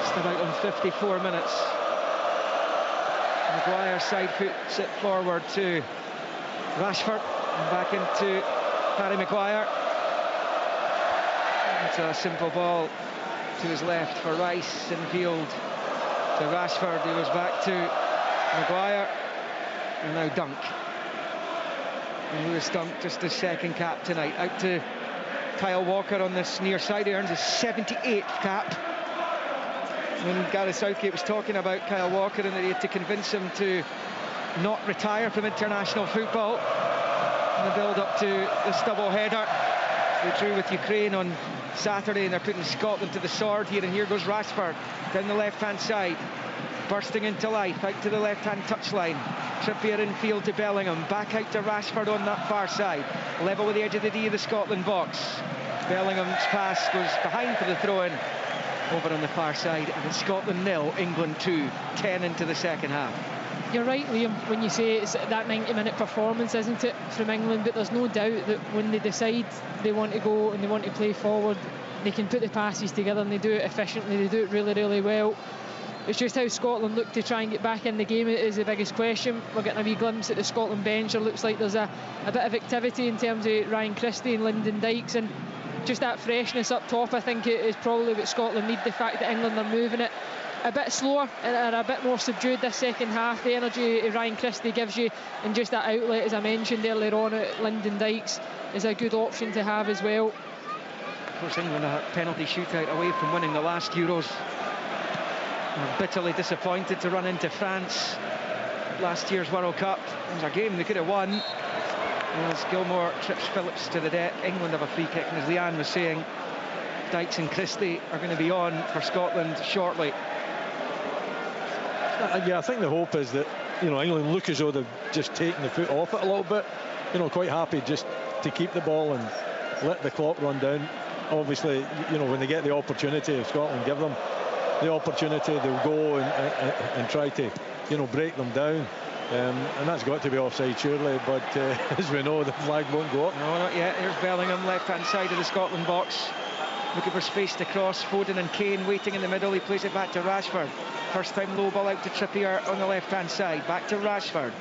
Just about on 54 minutes. Maguire side puts it forward to Rashford, and back into Harry Maguire. It's a simple ball to his left for Rice in field to Rashford, who was back to Maguire, and now Dunk. And Lewis Dunk, just his second cap tonight. Out to Kyle Walker on this near side. He earns his 78th cap. When Gareth Southgate was talking about Kyle Walker and that he had to convince him to not retire from international football in the build-up to this double header. They drew with Ukraine on Saturday, and they're putting Scotland to the sword here. And here goes Rashford down the left-hand side, bursting into life, out to the left-hand touchline. Trippier in field to Bellingham, back out to Rashford on that far side, level with the edge of the D of the Scotland box. Bellingham's pass goes behind for the throw-in over on the far side, and it's Scotland 0, England 2, 10 into the second half. You're right, Liam, when you say it's that 90-minute performance, isn't it, from England? But there's no doubt that when they decide they want to go and they want to play forward, they can put the passes together and they do it efficiently. They do it really, really well. It's just how Scotland look to try and get back in the game is the biggest question. We're getting a wee glimpse at the Scotland bench. It looks like there's a bit of activity in terms of Ryan Christie and Lyndon Dykes, and just that freshness up top, I think, it is probably what Scotland need. The fact that England are moving it a bit slower and a bit more subdued this second half. The energy Ryan Christie gives you, and just that outlet, as I mentioned earlier on, at Lyndon Dykes is a good option to have as well. Of course, England a penalty shootout away from winning the last Euros. They're bitterly disappointed to run into France last year's World Cup. It was a game they could have won. As Gilmore trips Phillips to the deck, England have a free kick, and as Leanne was saying, Dykes and Christie are going to be on for Scotland shortly. Yeah, I think the hope is that, you know, England look as though they've just taken the foot off it a little bit. You know, quite happy just to keep the ball and let the clock run down. Obviously, you know, when they get the opportunity, if Scotland give them the opportunity, they'll go and try to, you know, break them down. And that's got to be offside, surely. But as we know, the flag won't go up. No, not yet. Here's Bellingham, left-hand side of the Scotland box. Looking for space to cross. Foden and Kane waiting in the middle. He plays it back to Rashford. First time low ball out to Trippier on the left-hand side. Back to Rashford.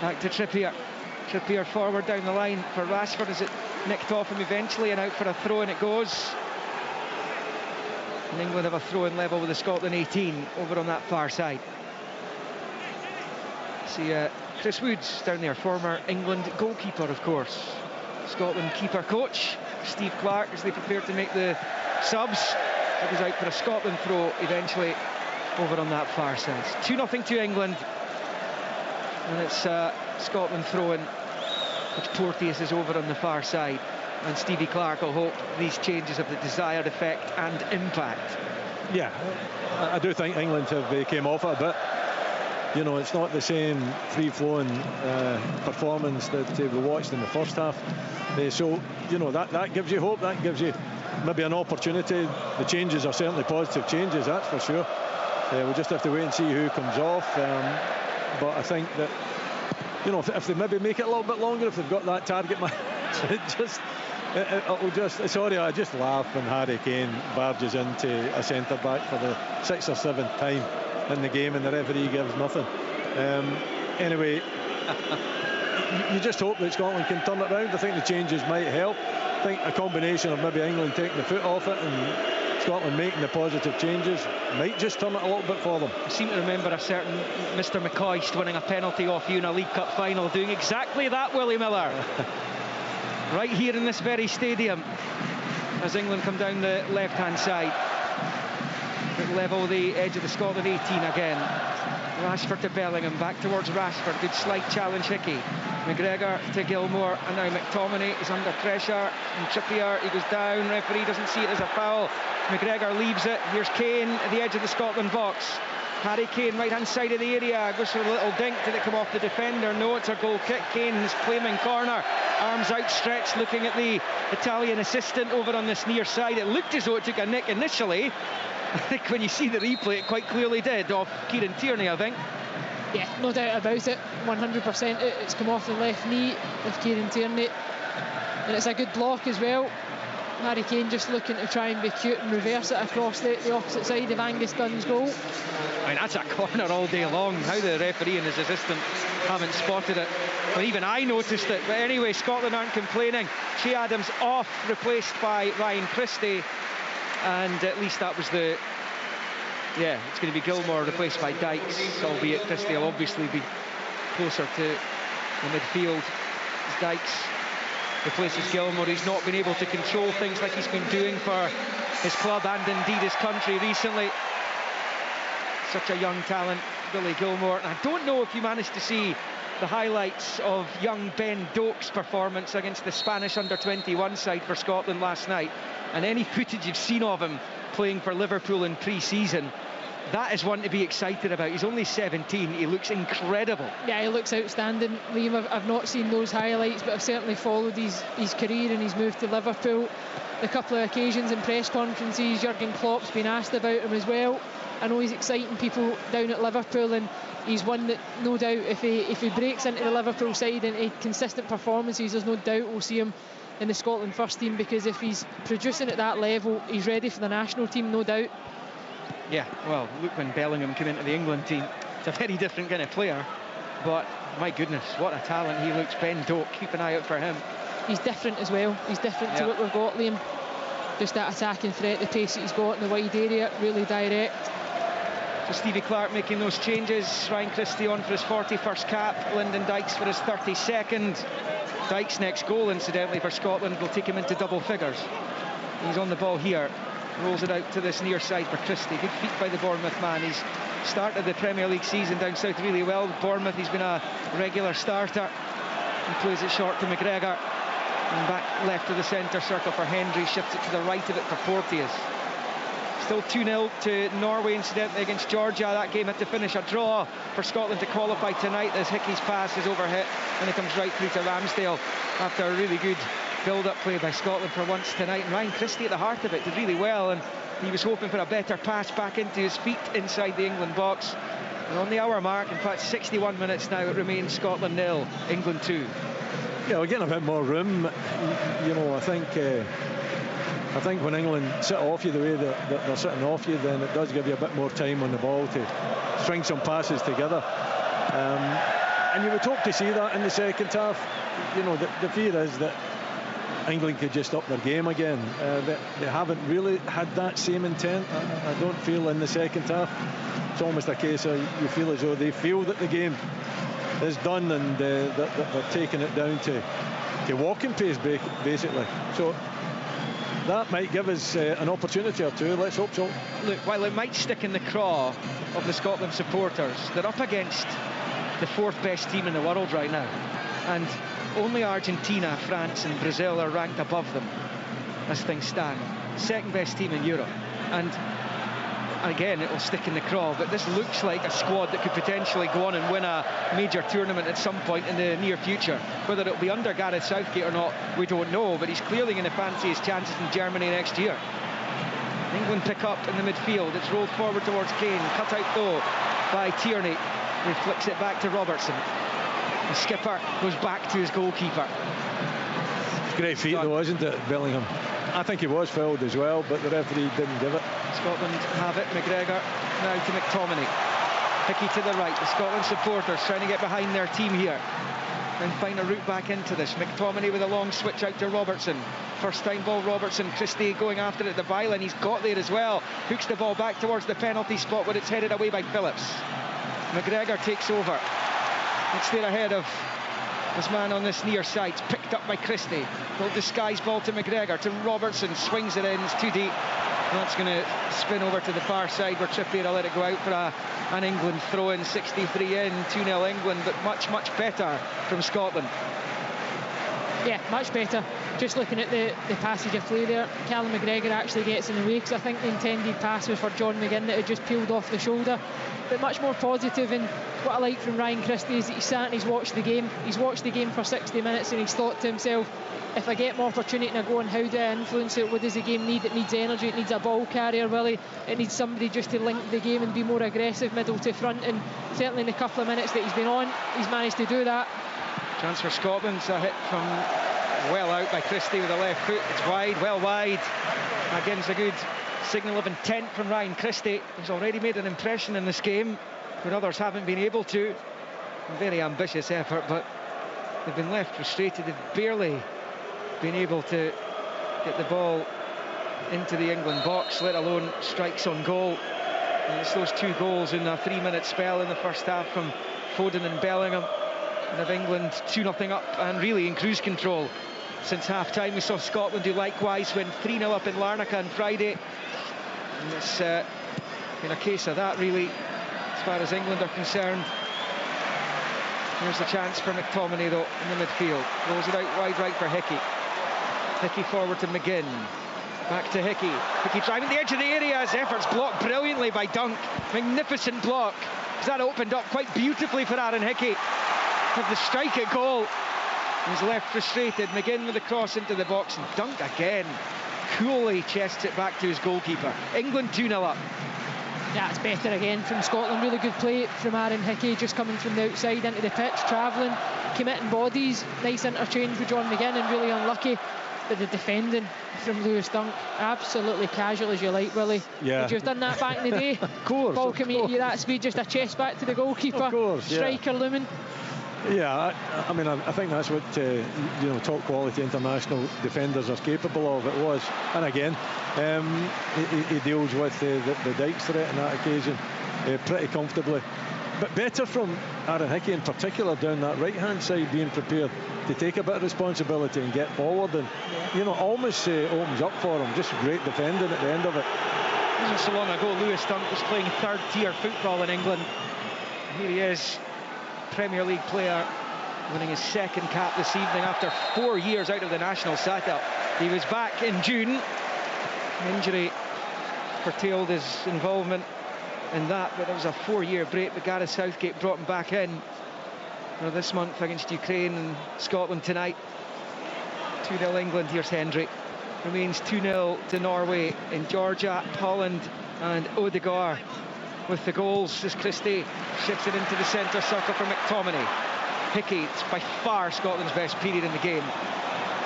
Back to Trippier. Trippier forward down the line for Rashford. Is it nicked off him eventually, and out for a throw, and it goes. And England have a throw-in level with the Scotland 18 over on that far side. See Chris Woods down there, former England goalkeeper, of course. Scotland keeper coach Steve Clarke, as they prepare to make the subs. It was out for a Scotland throw eventually over on that far side. 2-0 to England, and it's Scotland throwing, which Porteous is over on the far side, and Stevie Clarke will hope these changes have the desired effect and impact. Yeah, I do think England have came off it a bit. You know, it's not the same free-flowing performance that we watched in the first half. So, you know, that gives you hope, that gives you maybe an opportunity. The changes are certainly positive changes, that's for sure. We'll just have to wait and see who comes off. But I think that, you know, if they maybe make it a little bit longer, if they've got that target man, it'll just, sorry, I just laugh when Harry Kane barges into a centre-back for the 6th or 7th time in the game and the referee gives nothing. Anyway, you just hope that Scotland can turn it around. I think the changes might help. I think a combination of maybe England taking the foot off it and Scotland making the positive changes might just turn it a little bit for them. I seem to remember a certain Mr. McCoist winning a penalty off you in a League Cup final, doing exactly that, Willie Miller. Right here in this very stadium, as England come down the left-hand side. Level the edge of the Scotland 18 again. Rashford to Bellingham, back towards Rashford. Good slight challenge, Hickey. McGregor to Gilmore, and now McTominay is under pressure. And Trippier, he goes down. Referee doesn't see it as a foul. McGregor leaves it. Here's Kane at the edge of the Scotland box. Harry Kane, right-hand side of the area, goes for a little dink. Did it come off the defender? No, it's a goal kick. Kane's claiming corner. Arms outstretched, looking at the Italian assistant over on this near side. It looked as though it took a nick initially. I think when you see the replay, it quite clearly did, off Kieran Tierney, I think. Yeah, no doubt about it, 100%. It's come off the left knee of Kieran Tierney, and it's a good block as well. Harry Kane just looking to try and be cute and reverse it across the opposite side of Angus Dunn's goal. I mean, that's a corner all day long. How the referee and his assistant haven't spotted it. But even I noticed it. But anyway, Scotland aren't complaining. Che Adams off, replaced by Ryan Christie. And at least that was the... Yeah, it's going to be Gilmore replaced by Dykes, albeit Christie will obviously be closer to the midfield as Dykes replaces Gilmore. He's not been able to control things like he's been doing for his club and indeed his country recently. Such a young talent, Billy Gilmore. And I don't know if you managed to see the highlights of young Ben Doak's performance against the Spanish under-21 side for Scotland last night. And any footage you've seen of him playing for Liverpool in pre-season, that is one to be excited about. He's only 17. He looks incredible. Yeah, he looks outstanding, Liam. I've not seen those highlights, but I've certainly followed his career and his move to Liverpool. A couple of occasions in press conferences, Jurgen Klopp's been asked about him as well. I know he's exciting people down at Liverpool, and he's one that, no doubt, if he breaks into the Liverpool side and consistent performances, there's no doubt we'll see him in the Scotland first team, because if he's producing at that level, he's ready for the national team, no doubt. Yeah, well, look when Bellingham came into the England team. It's a very different kind of player, but my goodness, what a talent he looks. Ben Doak, keep an eye out for him. He's different as well. He's different to what we've got, Liam. Just that attacking threat, the pace that he's got in the wide area, really direct. So Stevie Clarke making those changes. Ryan Christie on for his 41st cap. Lyndon Dykes for his 32nd. Dykes' next goal, incidentally, for Scotland will take him into double figures. He's on the ball here. Rolls it out to this near side for Christie. Good feet by the Bournemouth man. He's started the Premier League season down south really well. Bournemouth, he's been a regular starter. and plays it short to McGregor. And back left of the centre circle for Hendry, shifts it to the right of it for Porteous. Still 2-0 to Norway, incidentally, against Georgia. That game had to finish a draw for Scotland to qualify tonight, as Hickey's pass is overhit and it comes right through to Ramsdale after a really good build-up play by Scotland for once tonight. And Ryan Christie at the heart of it did really well, and he was hoping for a better pass back into his feet inside the England box. And on the hour mark, in fact 61 minutes now, it remains Scotland 0, England 2. Yeah, we're getting a bit more room. You know, I think when England sit off you the way that they're sitting off you, then it does give you a bit more time on the ball to string some passes together. And you would hope to see that in the second half. You know, the fear is that England could just up their game again. They haven't really had that same intent, I don't feel, in the second half. It's almost a case of you feel as though they feel that the game is done, and that they're taking it down to walking pace, basically. So that might give us an opportunity or two. Let's hope so. Look, while it might stick in the craw of the Scotland supporters, they're up against the fourth best team in the world right now, and only Argentina, France and Brazil are ranked above them as things stand. Second best team in Europe, and again it will stick in the craw, but this looks like a squad that could potentially go on and win a major tournament at some point in the near future. Whether it'll be under Gareth Southgate or not, we don't know, but he's clearly going to fancy his chances in Germany next year. England pick up in the midfield. It's rolled forward towards Kane, cut out though by Tierney, who flicks it back to Robertson. The skipper goes back to his goalkeeper. Great feat though, isn't it, Bellingham? I think he was fouled as well, but the referee didn't give it. Scotland have it. McGregor now to McTominay. Hickey to the right. The Scotland supporters trying to get behind their team here and find a route back into this. McTominay with a long switch out to Robertson. First time ball, Robertson. Christie going after it at the byline. He's got there as well. Hooks the ball back towards the penalty spot, where it's headed away by Phillips. McGregor takes over. It's there ahead of this man on this near side. It's picked up by Christie. Little disguise ball to McGregor, to Robertson. Swings it in. It's too deep. That's going to spin over to the far side, where Trippier will let it go out for an England throw-in. 63 in, 2-0 England, but much, much better from Scotland. Yeah, much better. Just looking at the passage of play there, Callum McGregor actually gets in the way, because I think the intended pass was for John McGinn that had just peeled off the shoulder. But much more positive, and what I like from Ryan Christie is that he's sat and he's watched the game. He's watched the game for 60 minutes and he's thought to himself, if I get more opportunity and I go on, how do I influence it? What does the game need? It needs energy, it needs a ball carrier, Willie. It needs somebody just to link the game and be more aggressive, middle to front, and certainly in the couple of minutes that he's been on, he's managed to do that. Chance for Scotland's a hit from well out by Christie with a left foot. It's wide, well wide. Again's a good signal of intent from Ryan Christie, who's already made an impression in this game when others haven't been able to. A very ambitious effort, but they've been left frustrated. They've barely been able to get the ball into the England box, let alone strikes on goal. And it's those two goals in a 3-minute spell in the first half from Foden and Bellingham, and have England 2-0 up and really in cruise control since half-time. We saw Scotland do likewise when 3-0 up in Larnaca on Friday, and it's been a case of that really as far as England are concerned. Here's the chance for McTominay though in the midfield. Rolls it out wide right for Hickey. Hickey forward to McGinn. Back to Hickey. Hickey driving the edge of the area. His efforts blocked brilliantly by Dunk. Magnificent block. That opened up quite beautifully for Aaron Hickey. Had the strike at goal. He's left frustrated. McGinn with the cross into the box, and Dunk again coolly chests it back to his goalkeeper. England 2-0 up. Yeah, it's better again from Scotland. Really good play from Aaron Hickey, just coming from the outside into the pitch, travelling, committing bodies. Nice interchange with John McGinn, and really unlucky. But the defending from Lewis Dunk, absolutely casual as you like, Willie. Yeah. Would you have done that back in the day? Of course. Ball coming at you that speed, just a chest back to the goalkeeper. Of course, yeah. Striker looming. Yeah, I mean, I think that's what top quality international defenders are capable of. It was, and again, he deals with the Dykes threat on that occasion pretty comfortably. But better from Aaron Hickey in particular down that right-hand side, being prepared to take a bit of responsibility and get forward, and almost opens up for him. Just great defending at the end of it. It wasn't so long ago Lewis Dunk was playing third-tier football in England. Here he is, Premier League player winning his second cap this evening after 4 years out of the national setup. He was back in June. Injury curtailed his involvement in that, but it was a 4-year break. But Gareth Southgate brought him back in for this month against Ukraine and Scotland tonight. 2-0 England. Here's Hendry. Remains 2-0 to Norway in Georgia, Holland and Odegaard with the goals as Christie shifts it into the centre circle for McTominay. Hickey, it's by far Scotland's best period in the game.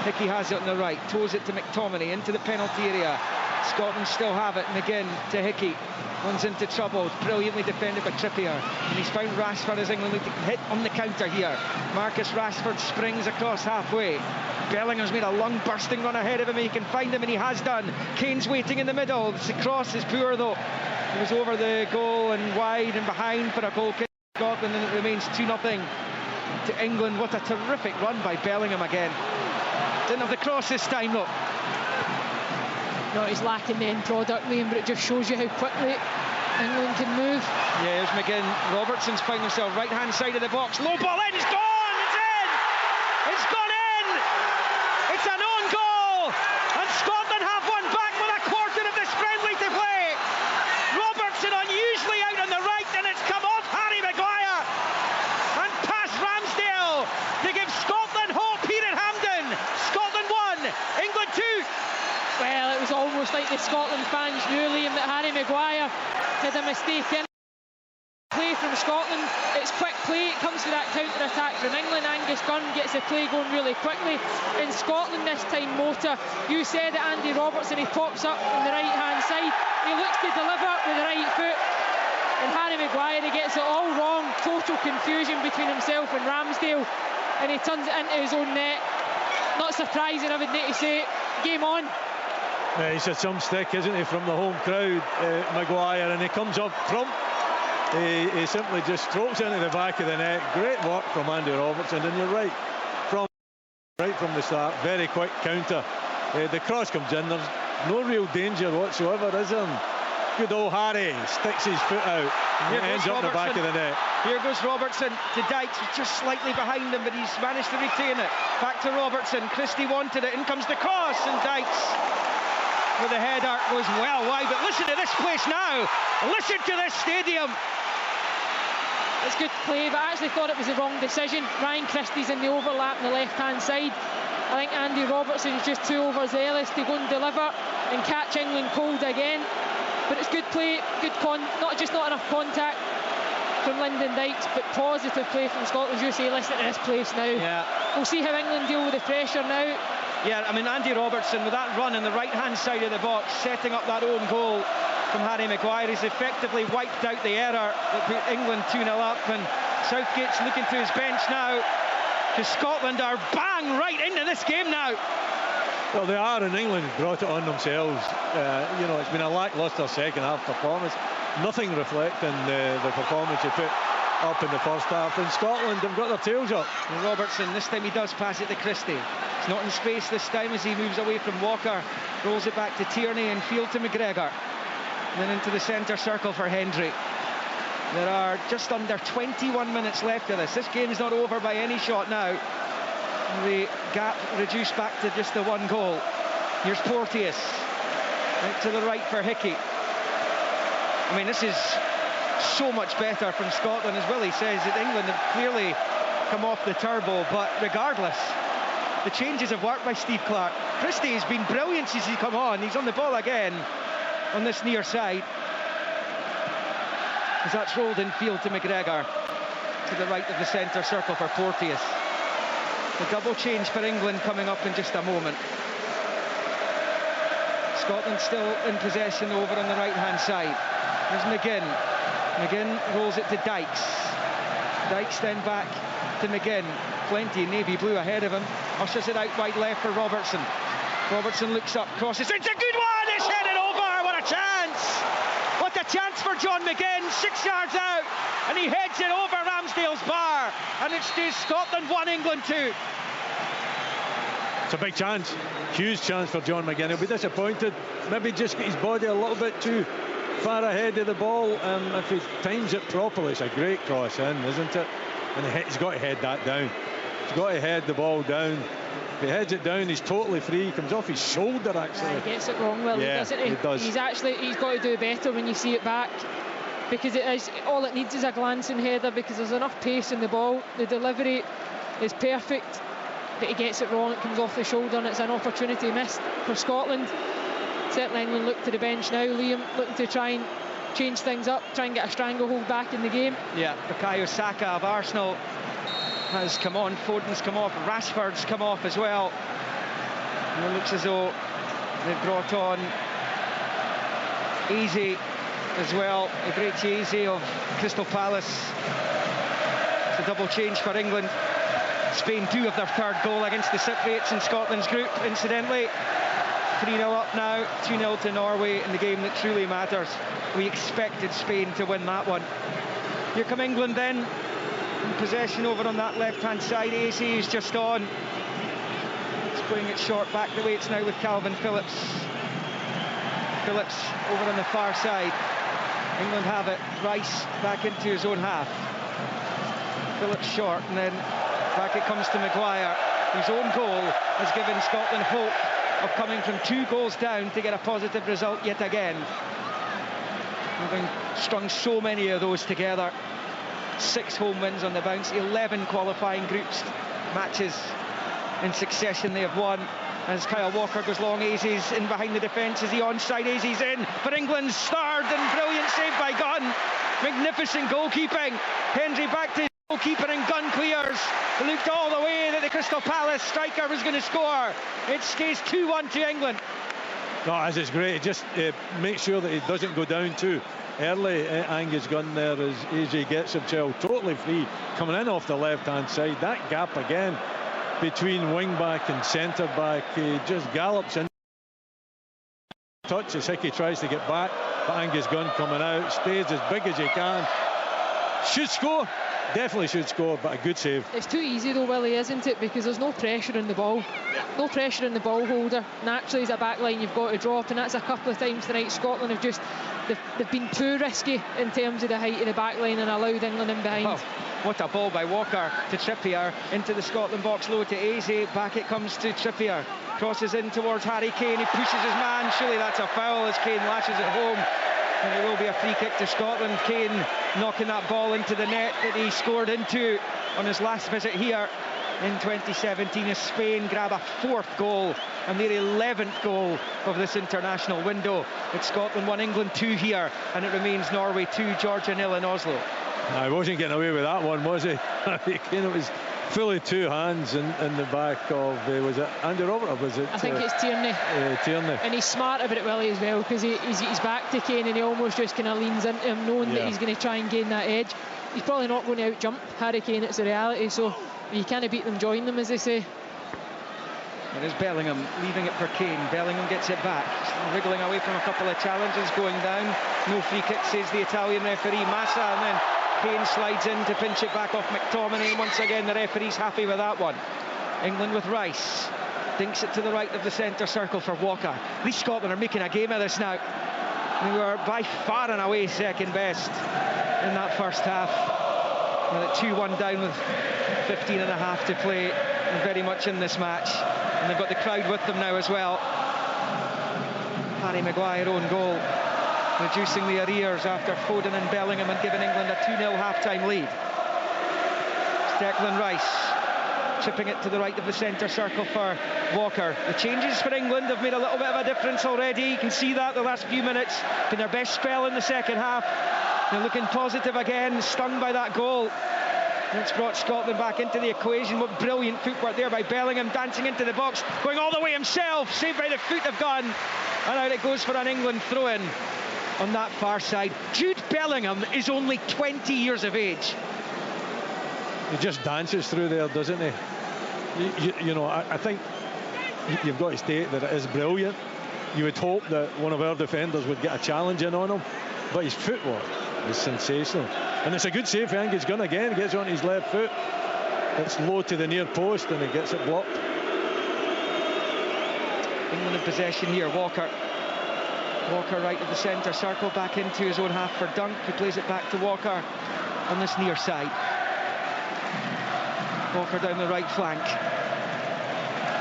Hickey has it on the right, toes it to McTominay into the penalty area. Scotland still have it, and again to Hickey. Runs into trouble, brilliantly defended by Trippier. And he's found Rashford as England look to hit on the counter here. Marcus Rashford springs across halfway. Bellingham's made a lung-bursting run ahead of him. He can find him, and he has done. Kane's waiting in the middle. The cross is poor, though. It was over the goal and wide and behind for a goal kick for Scotland, and it remains 2-0 to England. What a terrific run by Bellingham again. Didn't have the cross this time, though. No, he's lacking the end product, Liam, but it just shows you how quickly England can move. Yeah, here's McGinn. Robertson's found himself right-hand side of the box. Low ball in, it's gone! It's in! It's gone in! It's an own goal! And Scotland have one back with a quarter of this friendly to play. Robertson unusually out on the right, and it's come off Harry Maguire and past Ramsdale to give Scotland hope here at Hampden. Scotland 1, England 2. Well, it was almost like the Scotland fans knew, Liam, that Harry Maguire had a mistake in. Play from Scotland, it's quick play, it comes to that counter-attack from England. Angus Gunn gets the play going really quickly. In Scotland this time, Mota, you said that Andy Robertson, he pops up on the right-hand side, he looks to deliver with the right foot, and Harry Maguire, he gets it all wrong, total confusion between himself and Ramsdale, and he turns it into his own net. Not surprising, I would need to say. Game on. Yeah, he's had some stick, isn't he, from the home crowd, Maguire, and he comes up front. He simply just strokes into the back of the net. Great work from Andy Robertson, and you're right from the start. Very quick counter. The cross comes in. There's no real danger whatsoever, is there? Good old Harry sticks his foot out and ends up in the back of the net. Here goes Robertson to Dykes, just slightly behind him, but he's managed to retain it. Back to Robertson. Christie wanted it. In comes the cross, and Dykes with the header goes well wide. But listen to this place now. Listen to this stadium. It's good play, but I actually thought it was the wrong decision. Ryan Christie's in the overlap on the left-hand side. I think Andy Robertson's just too overzealous to go and deliver and catch England cold again. But it's good play, not enough contact from Lyndon Dykes, but positive play from Scotland. You say, listen to this place now. Yeah. We'll see how England deal with the pressure now. Yeah, I mean, Andy Robertson with that run in the right-hand side of the box, setting up that own goal from Harry Maguire. He's effectively wiped out the error that put England 2-0 up, and Southgate's looking to his bench now, because Scotland are bang right into this game now. Well, they are, and England brought it on themselves. It's been a lacklustre second half performance. Nothing reflecting the performance you put up in the first half. In Scotland, they've got their tails up. And Robertson, this time he does pass it to Christie. It's not in space this time as he moves away from Walker. Rolls it back to Tierney and field to McGregor. And then into the centre circle for Hendry. There are just under 21 minutes left of this. This game is not over by any shot now. The gap reduced back to just the one goal. Here's Porteous. Out to the right for Hickey. I mean, this is so much better from Scotland, as Willie says, that England have clearly come off the turbo, but regardless, the changes have worked by Steve Clarke. Christie has been brilliant since he's come on. He's on the ball again on this near side, as that's rolled in field to McGregor to the right of the centre circle for Porteous. The double change for England coming up in just a moment. Scotland still in possession over on the right-hand side. There's McGinn. McGinn rolls it to Dykes. Dykes then back to McGinn. Plenty navy blue ahead of him. Ushers it out wide left for Robertson. Robertson looks up, crosses. It's a good one! It's headed over! What a chance! What a chance for John McGinn. 6 yards out, and he heads it over Ramsdale's bar. And it stays Scotland 1, England 2. It's a big chance. Huge chance for John McGinn. He'll be disappointed. Maybe just get his body a little bit too far ahead of the ball. If he times it properly, it's a great cross in, isn't it? And he's got to head that down. He's got to head the ball down. If he heads it down, he's totally free. He comes off his shoulder, actually. He gets it wrong, Willie, doesn't he? He does. He's got to do better when you see it back, because all it needs is a glancing header, because there's enough pace in the ball. The delivery is perfect, but he gets it wrong. It comes off the shoulder, and it's an opportunity missed for Scotland. Certainly England look to the bench now. Liam looking to try and change things up, try and get a stranglehold back in the game. Yeah, Bukayo Saka of Arsenal has come on, Foden's come off, Rashford's come off as well. And it looks as though they've brought on Eze as well, Eberechi Eze of Crystal Palace. It's a double change for England. Spain do have their third goal against the Cypriots in Scotland's group, incidentally. 3-0 up now, 2-0 to Norway in the game that truly matters. We expected Spain to win that one. Here come England then, in possession over on that left-hand side. Eze is just on. It's playing it short back the way it's now with Calvin Phillips. Phillips over on the far side. England have it. Rice back into his own half. Phillips short, and then back it comes to Maguire, whose own goal has given Scotland hope of coming from 2 goals down to get a positive result yet again. Having strung so many of those together. 6 home wins on the bounce, 11 qualifying groups matches in succession they have won. As Kyle Walker goes long, Eze's in behind the defence. Is he onside? Eze's in for England's third, and brilliant save by Gunn. Magnificent goalkeeping. Hendry back to his goalkeeper, and Gunn clears. It looked all the way that the Crystal Palace striker was going to score. It stays 2-1 to England. No, as it's great. Just make sure that he doesn't go down too early. Angus Gunn there as Eze gets himself totally free, coming in off the left-hand side. That gap again between wing-back and centre-back. He just gallops in. Touch as Hickey tries to get back, but Angus Gunn coming out, stays as big as he can. Should score. Definitely should score, but a good save. It's too easy though, Willie, isn't it? Because there's no pressure in the ball. No pressure in the ball holder. Naturally, as a back line, you've got to drop, and that's a couple of times tonight. Scotland have just, they've been too risky in terms of the height of the back line and allowed England in behind. Oh, what a ball by Walker to Trippier, into the Scotland box, low to Eze, back it comes to Trippier. Crosses in towards Harry Kane, he pushes his man, surely that's a foul as Kane lashes it home. And it will be a free kick to Scotland. Kane knocking that ball into the net that he scored into on his last visit here in 2017 as Spain grab a 4th goal and their 11th goal of this international window. It's Scotland 1, England 2 here, and it remains Norway 2, Georgia 0 in Oslo. I wasn't getting away with that one, was he? Kane, it was fully 2 hands in the back of, was it Andy Robert, or was it? I think it's Tierney. Tierney. And he's smart about it, Willie, as well, because he's back to Kane and he almost just kind of leans into him, knowing that he's going to try and gain that edge. He's probably not going to out-jump Harry Kane, it's a reality, so you can't beat them, join them, as they say. It is Bellingham leaving it for Kane. Bellingham gets it back, wriggling away from a couple of challenges, going down. No free kick, says the Italian referee, Massa, and then Kane slides in to pinch it back off McTominay. Once again, the referee's happy with that one. England with Rice. Dinks it to the right of the centre circle for Walker. These Scotland are making a game of this now. They were by far and away second best in that first half. Well, at 2-1 down with 15 and a half to play, and very much in this match. And they've got the crowd with them now as well. Harry Maguire own goal, reducing the arrears after Foden and Bellingham had given England a 2-0 half-time lead. Declan Rice chipping it to the right of the centre circle for Walker. The changes for England have made a little bit of a difference already. You can see that the last few minutes. Been their best spell in the second half. They're looking positive again, stung by that goal. It's brought Scotland back into the equation. What brilliant footwork there by Bellingham, dancing into the box, going all the way himself, saved by the foot of Gunn. And out it goes for an England throw-in on that far side. Jude Bellingham is only 20 years of age. He just dances through there, doesn't he? You know, I think you've got to state that it is brilliant. You would hope that one of our defenders would get a challenge in on him, but his footwork is sensational. And it's a good save for Angus Gunn again. Gets on his left foot. It's low to the near post and he gets it blocked. England in possession here. Walker right of the centre circle, back into his own half for Dunk, who plays it back to Walker on this near side. Walker down the right flank.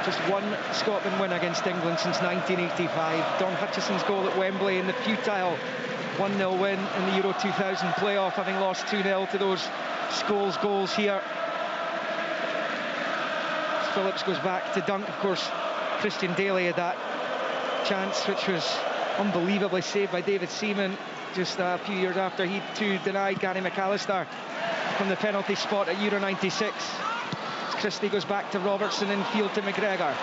Just one Scotland win against England since 1985. Don Hutchison's goal at Wembley in the futile 1-0 win in the Euro 2000 playoff, having lost 2-0 to those Scholes goals here. Phillips goes back to dunk. Of course, Christian Daly had that chance, which was unbelievably saved by David Seaman just a few years after he too denied Gary McAllister from the penalty spot at Euro 96. Christie goes back to Robertson, in field to McGregor.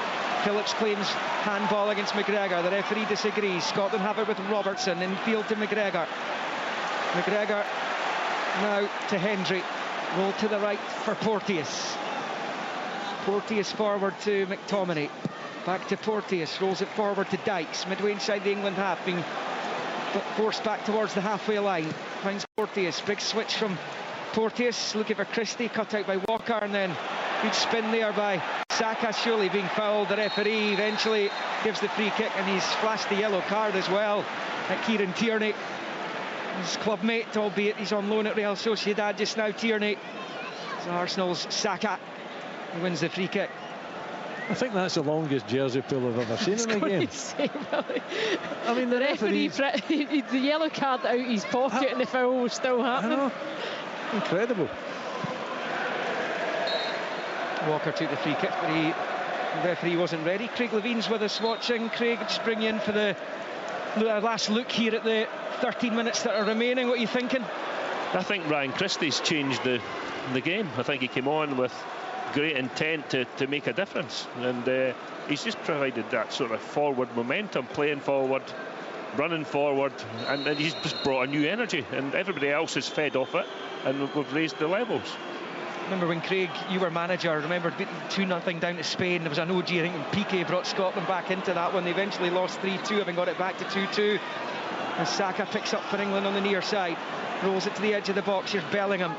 Phillips claims handball against McGregor. The referee disagrees. Scotland have it with Robertson, in field to McGregor. McGregor now to Hendry. Roll to the right for Porteous. Porteous forward to McTominay. Back to Porteous, rolls it forward to Dykes. Midway inside the England half, being forced back towards the halfway line. Finds Porteous, big switch from Porteous, looking for Christie, cut out by Walker, and then good spin there by Saka, surely being fouled. The referee eventually gives the free kick, and he's flashed the yellow card as well at Kieran Tierney, his club mate, albeit he's on loan at Real Sociedad just now. Tierney, so Arsenal's Saka, who wins the free kick. I think that's the longest jersey pull I've ever seen in a game. I mean, the referee, the yellow card out his pocket and the foul was still happening. Incredible. Walker took the free kick, but the referee wasn't ready. Craig Levine's with us watching. Craig, just bring you in for the last look here at the 13 minutes that are remaining. What are you thinking? I think Ryan Christie's changed the game. I think he came on with great intent to make a difference, and he's just provided that sort of forward momentum, playing forward, running forward, and he's just brought a new energy, and everybody else has fed off it, and we've raised the levels. Remember when, Craig, you were manager, remember beating 2-0 down to Spain? There was an OG, I think, when Piqué brought Scotland back into that one. They eventually lost 3-2, having got it back to 2-2. And Saka picks up for England on the near side, rolls it to the edge of the box. Here's Bellingham,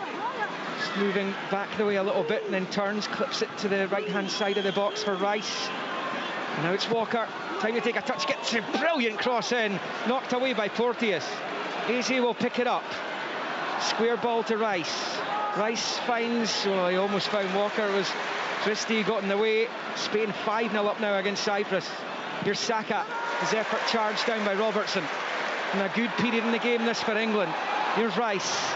just moving back the way a little bit, and then turns, clips it to the right-hand side of the box for Rice. And now it's Walker, time to take a touch, gets a brilliant cross in, knocked away by Porteous. Eze will pick it up, square ball to Rice. Rice finds, he almost found Walker. It was Christie got in the way. Spain 5-0 up now against Cyprus. Here's Saka, his effort charged down by Robertson. And a good period in the game this for England. Here's Rice.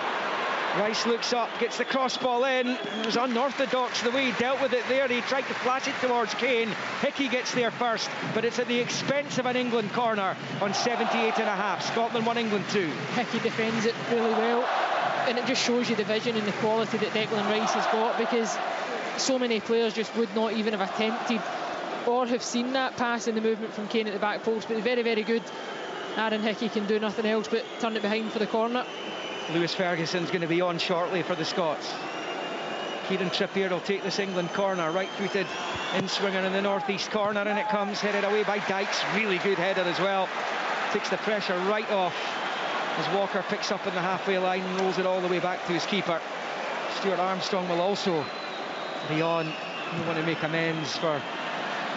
Rice looks up, gets the cross ball in. It was unorthodox the way he dealt with it there. He tried to flash it towards Kane. Hickey gets there first, but it's at the expense of an England corner on 78.5. Scotland 1, England 2. Hickey defends it really well, and it just shows you the vision and the quality that Declan Rice has got, because so many players just would not even have attempted or have seen that pass in the movement from Kane at the back post. But very, very good. Aaron Hickey can do nothing else but turn it behind for the corner. Lewis Ferguson's going to be on shortly for the Scots. Kieran Trippier will take this England corner, right-footed in-swinger in the northeast corner, and it comes headed away by Dykes. Really good header as well. Takes the pressure right off as Walker picks up in the halfway line and rolls it all the way back to his keeper. Stuart Armstrong will also be on. You want to make amends for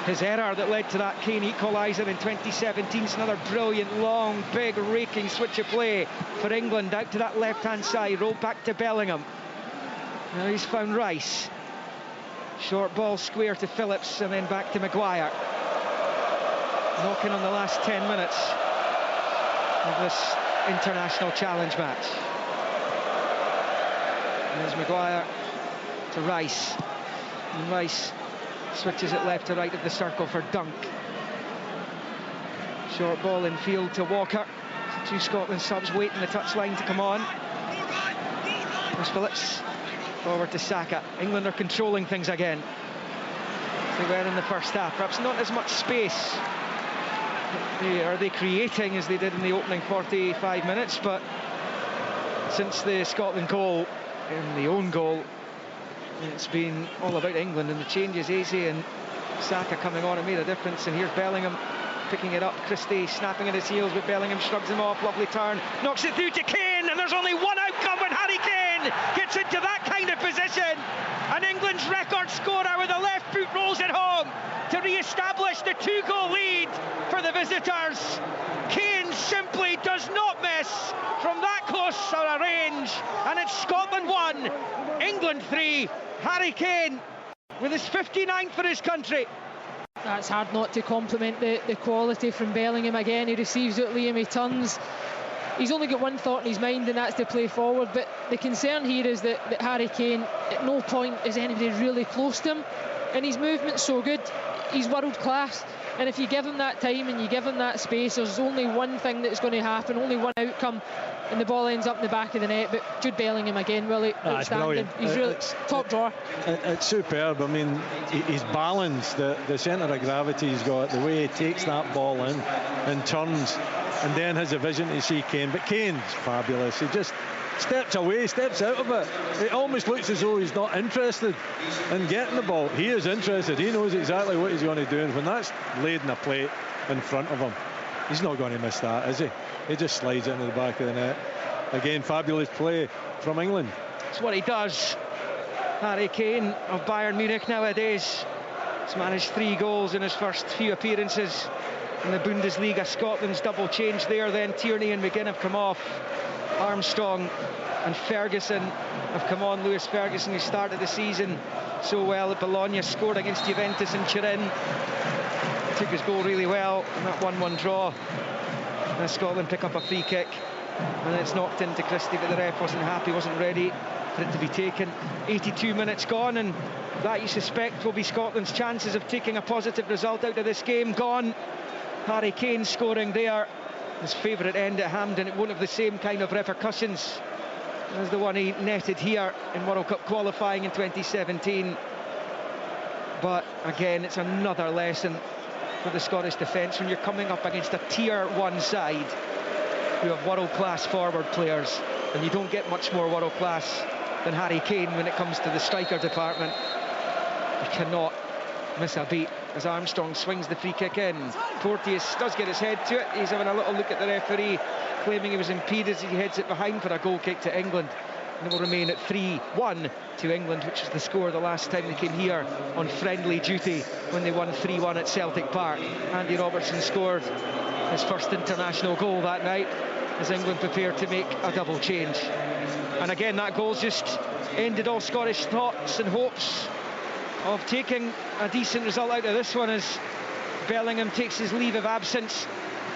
his error that led to that Kane equaliser in 2017. It's another brilliant, long, big, raking switch of play for England out to that left-hand side, rolled back to Bellingham. Now he's found Rice. Short ball square to Phillips, and then back to Maguire. Knocking on the last 10 minutes of this international challenge match. There's Maguire to Rice, and Rice switches it left to right of the circle for Dunk. Short ball in field to Walker. Two Scotland subs waiting the touchline to come on. There's Phillips, forward to Saka. England are controlling things again, as they were in the first half. Perhaps not as much space are they creating as they did in the opening 45 minutes, but since the Scotland goal and the own goal, it's been all about England, and the changes, Eze and Saka coming on, have made a difference. And here's Bellingham picking it up. Christie snapping at his heels, but Bellingham shrugs him off. Lovely turn, knocks it through to Kane, and there's only one outcome when Harry Kane gets into that kind of position. And England's record scorer with a left foot rolls it home to re-establish the 2-goal lead for the visitors. Kane simply does not miss from that close a range, and it's Scotland 1, England 1-3. Harry Kane with his 59th for his country. That's hard not to compliment the quality from Bellingham again. He receives it, Liam, he turns. He's only got one thought in his mind, and that's to play forward. But the concern here is that Harry Kane, at no point is anybody really close to him. And his movement's so good. He's world class. And if you give him that time and you give him that space, there's only one thing that's going to happen, only one outcome, and the ball ends up in the back of the net. But Jude Bellingham again, Willie, outstanding. He's really top drawer. It's superb. I mean, his balance, the centre of gravity he's got, the way he takes that ball in and turns, and then has a vision to see Kane. But Kane's fabulous. He just steps away, steps out of it. It almost looks as though he's not interested in getting the ball. He is interested. He knows exactly what he's going to do. And when that's laid in a plate in front of him, he's not going to miss that, is he? He just slides it into the back of the net. Again, fabulous play from England. It's what he does. Harry Kane of Bayern Munich nowadays. He's managed 3 goals in his first few appearances in the Bundesliga. Scotland's double change there. Then Tierney and McGinn have come off. Armstrong and Ferguson have come on. Lewis Ferguson, who started the season so well at Bologna, scored against Juventus in Turin. Took his goal really well in that 1-1 draw. And Scotland pick up a free kick, and it's knocked into Christie, but the ref wasn't happy, wasn't ready for it to be taken. 82 minutes gone, and that, you suspect, will be Scotland's chances of taking a positive result out of this game gone. Harry Kane scoring there, his favourite end at Hampden. It won't have the same kind of repercussions as the one he netted here in World Cup qualifying in 2017. But again, it's another lesson for the Scottish defence when you're coming up against a tier 1 side who have world-class forward players, and you don't get much more world-class than Harry Kane when it comes to the striker department. You cannot miss a beat as Armstrong swings the free kick in. Porteous does get his head to it. He's having a little look at the referee, claiming he was impeded as he heads it behind for a goal kick to England. And it will remain at 3-1 to England, which was the score the last time they came here on friendly duty when they won 3-1 at Celtic Park. Andy Robertson scored his first international goal that night as England prepared to make a double change. And again, that goal's just ended all Scottish thoughts and hopes of taking a decent result out of this one as Bellingham takes his leave of absence.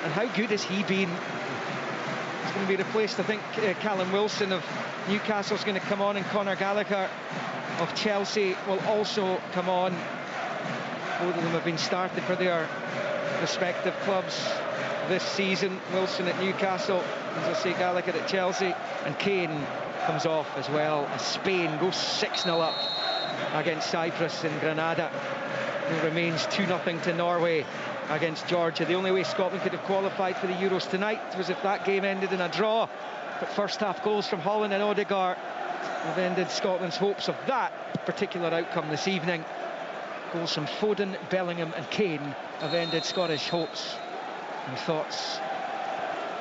And how good has he been? He's going to be replaced, I think. Callum Wilson of Newcastle's going to come on, and Conor Gallagher of Chelsea will also come on. Both of them have been started for their respective clubs this season. Wilson at Newcastle, as I say, Gallagher at Chelsea, and Kane comes off as well as Spain goes 6-0 up against Cyprus in Granada. It remains 2-0 to Norway against Georgia. The only way Scotland could have qualified for the Euros tonight was if that game ended in a draw. But first half goals from Holland and Odegaard have ended Scotland's hopes of that particular outcome this evening. Goals from Foden, Bellingham and Kane have ended Scottish hopes and thoughts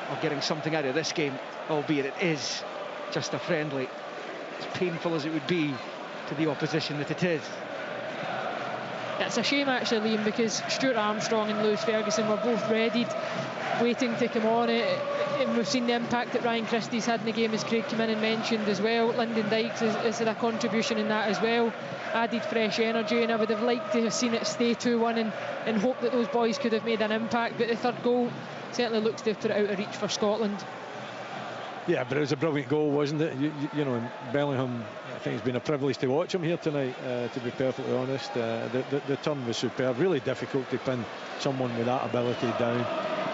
of getting something out of this game, albeit it is just a friendly. As painful as it would be to the opposition that it is. It's a shame actually, Liam, because Stuart Armstrong and Lewis Ferguson were both readied, waiting to come on. And we've seen the impact that Ryan Christie's had in the game, as Craig came in and mentioned as well. Lyndon Dykes has had a contribution in that as well, added fresh energy, and I would have liked to have seen it stay 2-1 and hope that those boys could have made an impact. But the third goal certainly looks to have put it out of reach for Scotland. Yeah, but it was a brilliant goal, wasn't it? You know, Bellingham, I think it's been a privilege to watch him here tonight, to be perfectly honest. The turn was superb. Really difficult to pin someone with that ability down.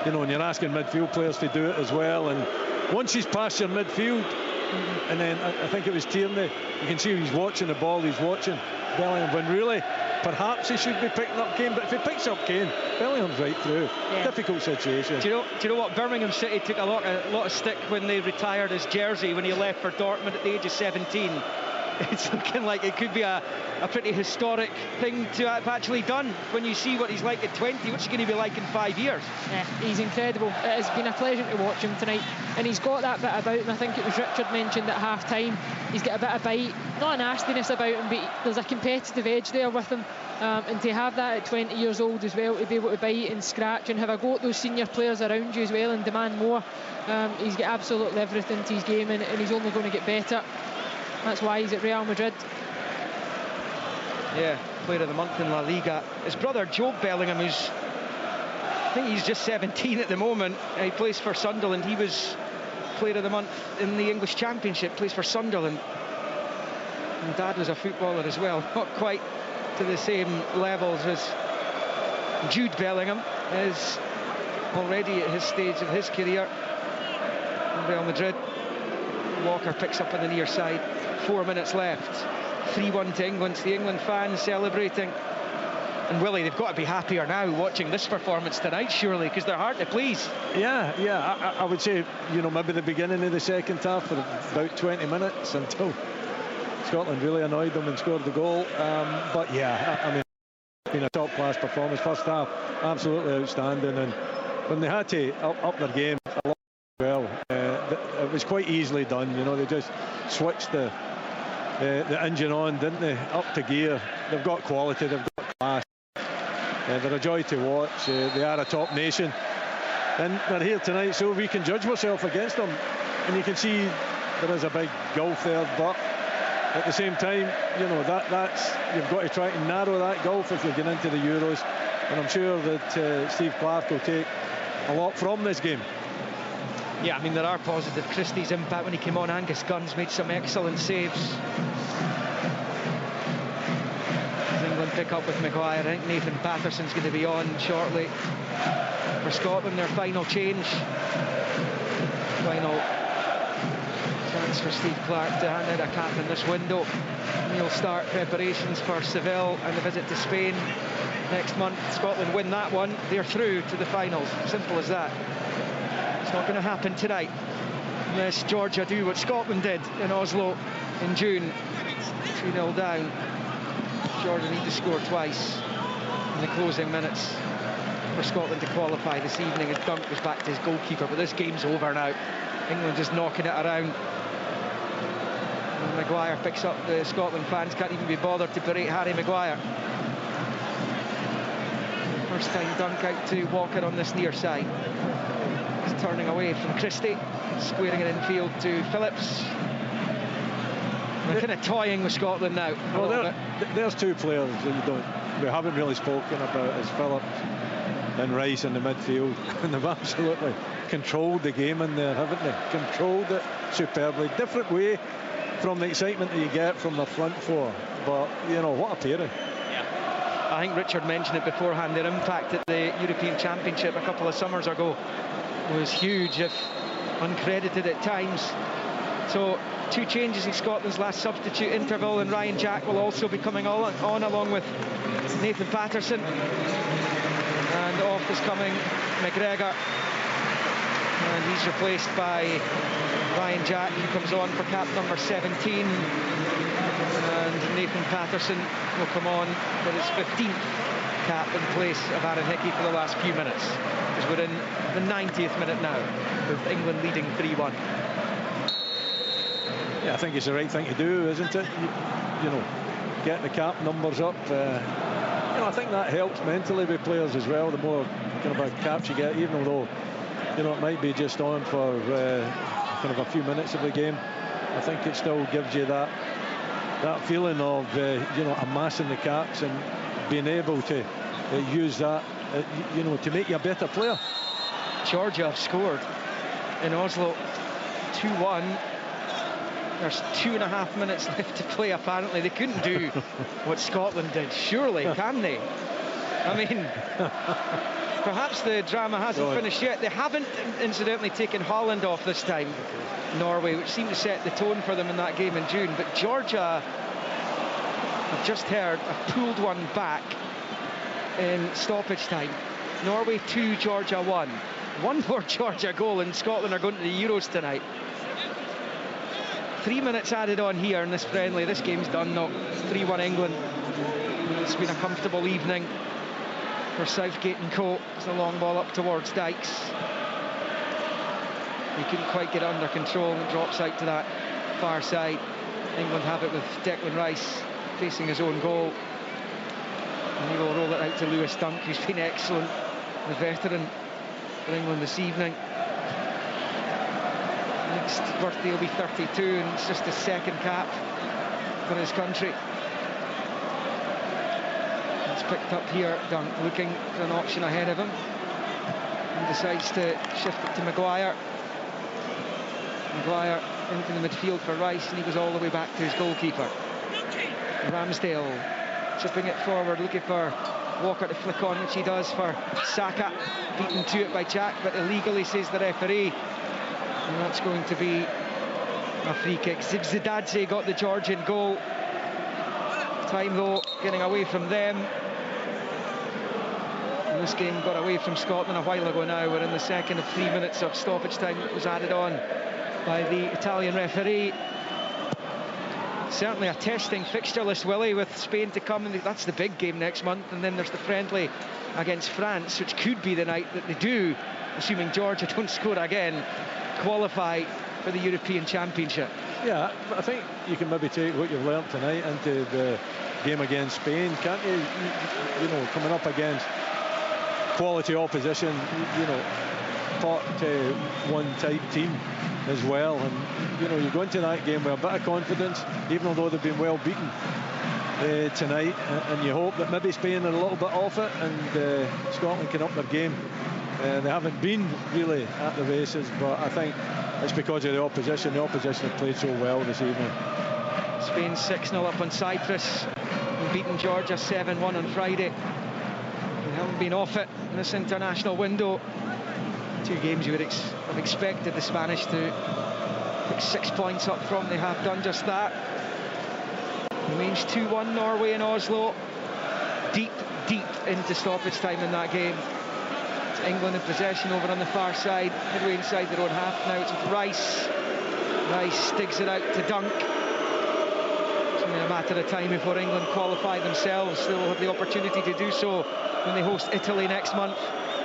You know, and you're asking midfield players to do it as well. And once he's past your midfield, and then I think it was Tierney, you can see he's watching the ball, he's watching Bellingham, when really perhaps he should be picking up Kane. But if he picks up Kane, Bellingham's right through. Yeah. Difficult situation. Do you know what? Birmingham City took a lot of stick when they retired his jersey when he left for Dortmund at the age of 17. It's looking like it could be a pretty historic thing to have actually done when you see what he's like at 20. What's he going to be like in 5 years? Yeah, he's incredible. It has been a pleasure to watch him tonight, and he's got that bit about him. I think it was Richard mentioned at half time, he's got a bit of bite, not a nastiness about him, but there's a competitive edge there with him, and to have that at 20 years old as well, to be able to bite and scratch and have a go at those senior players around you as well and demand more. He's got absolutely everything to his game, and he's only going to get better. That's why he's at Real Madrid. Yeah, player of the month in La Liga. His brother Job Bellingham, I think he's just 17 at the moment. He plays for Sunderland. He was player of the month in the English Championship, plays for Sunderland. And Dad was a footballer as well, not quite to the same levels as Jude Bellingham is already at his stage of his career in Real Madrid. Walker picks up on the near side. 4 minutes left. 3-1 to England. The England fans celebrating. And Willie, they've got to be happier now watching this performance tonight, surely, because they're hard to please. Yeah, I would say, maybe the beginning of the second half for about 20 minutes until Scotland really annoyed them and scored the goal. But yeah, I mean, it's been a top-class performance. First half, absolutely outstanding. And when they had to up their game a lot well, it was quite easily done. They just switched the engine on, didn't they? Up to gear. They've got quality, they've got class. They're a joy to watch. They are a top nation, and they're here tonight, so we can judge ourselves against them. And you can see there is a big gulf there, but at the same time, that's you've got to try to narrow that gulf if you're getting into the Euros. And I'm sure that Steve Clarke will take a lot from this game. Yeah, I mean, there are positive. Christie's impact when he came on. Angus Gunn's made some excellent saves. England pick up with Maguire. I think Nathan Patterson's going to be on shortly for Scotland. Their final change. Final chance for Steve Clarke to hand out a cap in this window. And he'll start preparations for Seville and the visit to Spain next month. Scotland win that one, they're through to the finals. Simple as that. It's not going to happen tonight unless Georgia do what Scotland did in Oslo in June. 3-0 down. Georgia need to score twice in the closing minutes for Scotland to qualify this evening, as Dunk goes back to his goalkeeper. But this game's over now. England just knocking it around. And Maguire picks up. The Scotland fans can't even be bothered to berate Harry Maguire. First time Dunk out to Walker on this near side. He's turning away from Christie, squaring it infield to Phillips. They're kind of toying with Scotland now. Well, there's two players that we haven't really spoken about, as Phillips and Rice in the midfield. And they've absolutely controlled the game in there, haven't they? Controlled it superbly. Different way from the excitement that you get from the front four. But, what a pairing. Yeah. I think Richard mentioned it beforehand. Their impact at the European Championship a couple of summers ago was huge, if uncredited at times. So, two changes in Scotland's last substitute interval, and Ryan Jack will also be coming on along with Nathan Patterson. And off is coming McGregor, and he's replaced by Ryan Jack, who comes on for cap number 17. And Nathan Patterson will come on for his 15th cap in place of Aaron Hickey for the last few minutes, because we're in the 90th minute now with England leading 3-1. Yeah, I think it's the right thing to do, isn't it? Get the cap numbers up. I think that helps mentally with players as well. The more kind of caps you get, even though it might be just on for kind of a few minutes of the game, I think it still gives you that feeling of amassing the caps and being able to use that to make you a better player. Georgia have scored in Oslo 2-1. There's 2.5 minutes left to play, apparently. They couldn't do what Scotland did, surely, can they? I mean, perhaps the drama hasn't finished yet. They haven't, incidentally, taken Holland off this time, Norway, which seemed to set the tone for them in that game in June. But Georgia, I've just heard, have pulled one back in stoppage time. Norway 2, Georgia 1. One more Georgia goal and Scotland are going to the Euros tonight. 3 minutes added on here in this friendly. This game's done now. 3-1 England. It's been a comfortable evening for Southgate and co. It's a long ball up towards Dykes. He couldn't quite get it under control, and it drops out to that far side. England have it with Declan Rice facing his own goal. And he will roll it out to Lewis Dunk, who's been excellent, the veteran for England this evening. Next birthday will be 32, and it's just his second cap for his country. It's picked up here. Dunk looking for an option ahead of him, and decides to shift it to Maguire. Maguire into the midfield for Rice, and he goes all the way back to his goalkeeper. Ramsdale chipping it forward, looking for Walker to flick on, which he does for Saka. Beaten to it by Jack, but illegally, says the referee. And that's going to be a free kick. Zibzidadze got the Georgian goal. Time, though, getting away from them. And this game got away from Scotland a while ago now. We're in the second of 3 minutes of stoppage time that was added on by the Italian referee. Certainly a testing fixture list, Willie, with Spain to come, and that's the big game next month, and then there's the friendly against France, which could be the night that they do, assuming Georgia don't score again, qualify for the European Championship. Yeah, I think you can maybe take what you've learnt tonight into the game against Spain, can't you? You know, coming up against quality opposition, you know, part one type team as well, and you know, you go into that game with a bit of confidence, even though they've been well beaten tonight, and you hope that maybe Spain are a little bit off it, and Scotland can up their game. They haven't been really at the races, but I think it's because of the opposition. The opposition have played so well this evening. Spain 6-0 up on Cyprus, beaten Georgia 7-1 on Friday. They haven't been off it in this international window. 2 games you would have expected the Spanish to pick 6 points up from. They have done just that. Remains 2-1 Norway in Oslo. Deep into stoppage time in that game. It's England in possession over on the far side, midway inside their own half. Now it's with Rice. Rice digs it out to Dunk. It's only a matter of time before England qualify themselves. They will have the opportunity to do so when they host Italy next month.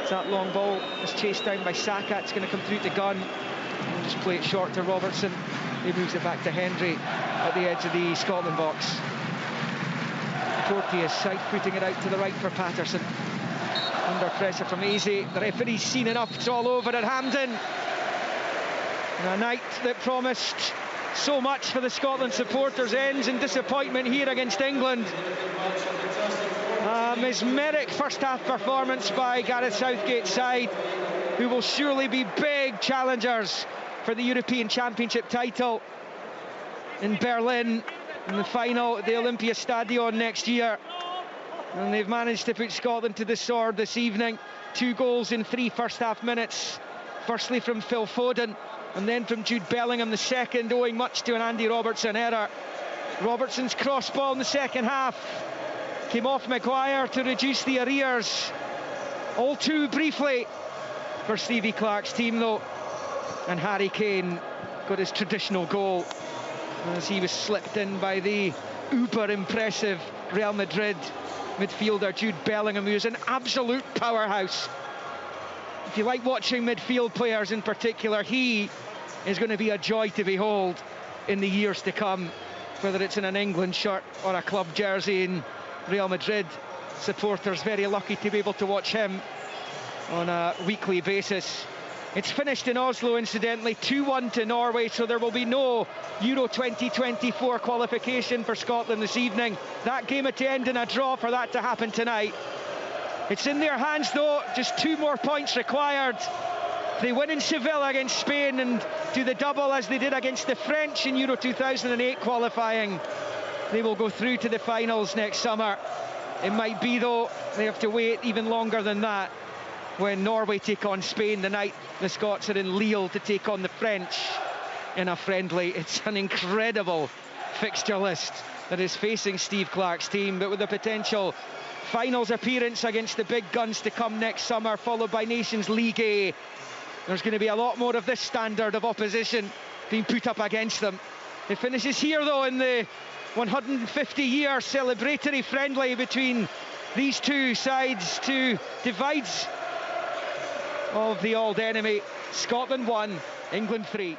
That long ball is chased down by Saka. It's going to come through to Gunn. We'll just play it short to Robertson. He moves it back to Hendry at the edge of the Scotland box. Porteous side-footing it out to the right for Patterson. Under pressure from Eze. The referee's seen enough. It's all over at Hampden. And a night that promised so much for the Scotland supporters ends in disappointment here against England. Mesmeric first-half performance by Gareth Southgate's side, who will surely be big challengers for the European Championship title in Berlin in the final at the Olympiastadion next year. And they've managed to put Scotland to the sword this evening. 2 goals in 3 first-half minutes. Firstly from Phil Foden, and then from Jude Bellingham, the second owing much to an Andy Robertson error. Robertson's cross ball in the second half came off Maguire to reduce the arrears. All too briefly for Stevie Clarke's team, though. And Harry Kane got his traditional goal as he was slipped in by the uber-impressive Real Madrid midfielder Jude Bellingham, who is an absolute powerhouse. If you like watching midfield players in particular, he is going to be a joy to behold in the years to come, whether it's in an England shirt or a club jersey in Real Madrid. Supporters very lucky to be able to watch him on a weekly basis. It's finished in Oslo, incidentally, 2-1 to Norway, so there will be no Euro 2024 qualification for Scotland this evening. That game at the end in a draw for that to happen tonight. It's in their hands, though. Just 2 more points required. They win in Seville against Spain and do the double as they did against the French in Euro 2008 qualifying. They will go through to the finals next summer. It might be, though, they have to wait even longer than that when Norway take on Spain the night the Scots are in Lille to take on the French in a friendly. It's an incredible fixture list that is facing Steve Clarke's team, but with the potential finals appearance against the big guns to come next summer, followed by Nations League A. There's going to be a lot more of this standard of opposition being put up against them. It finishes here, though, in the 150-year celebratory friendly between these two sides, two divides of the old enemy. Scotland 1, England 3.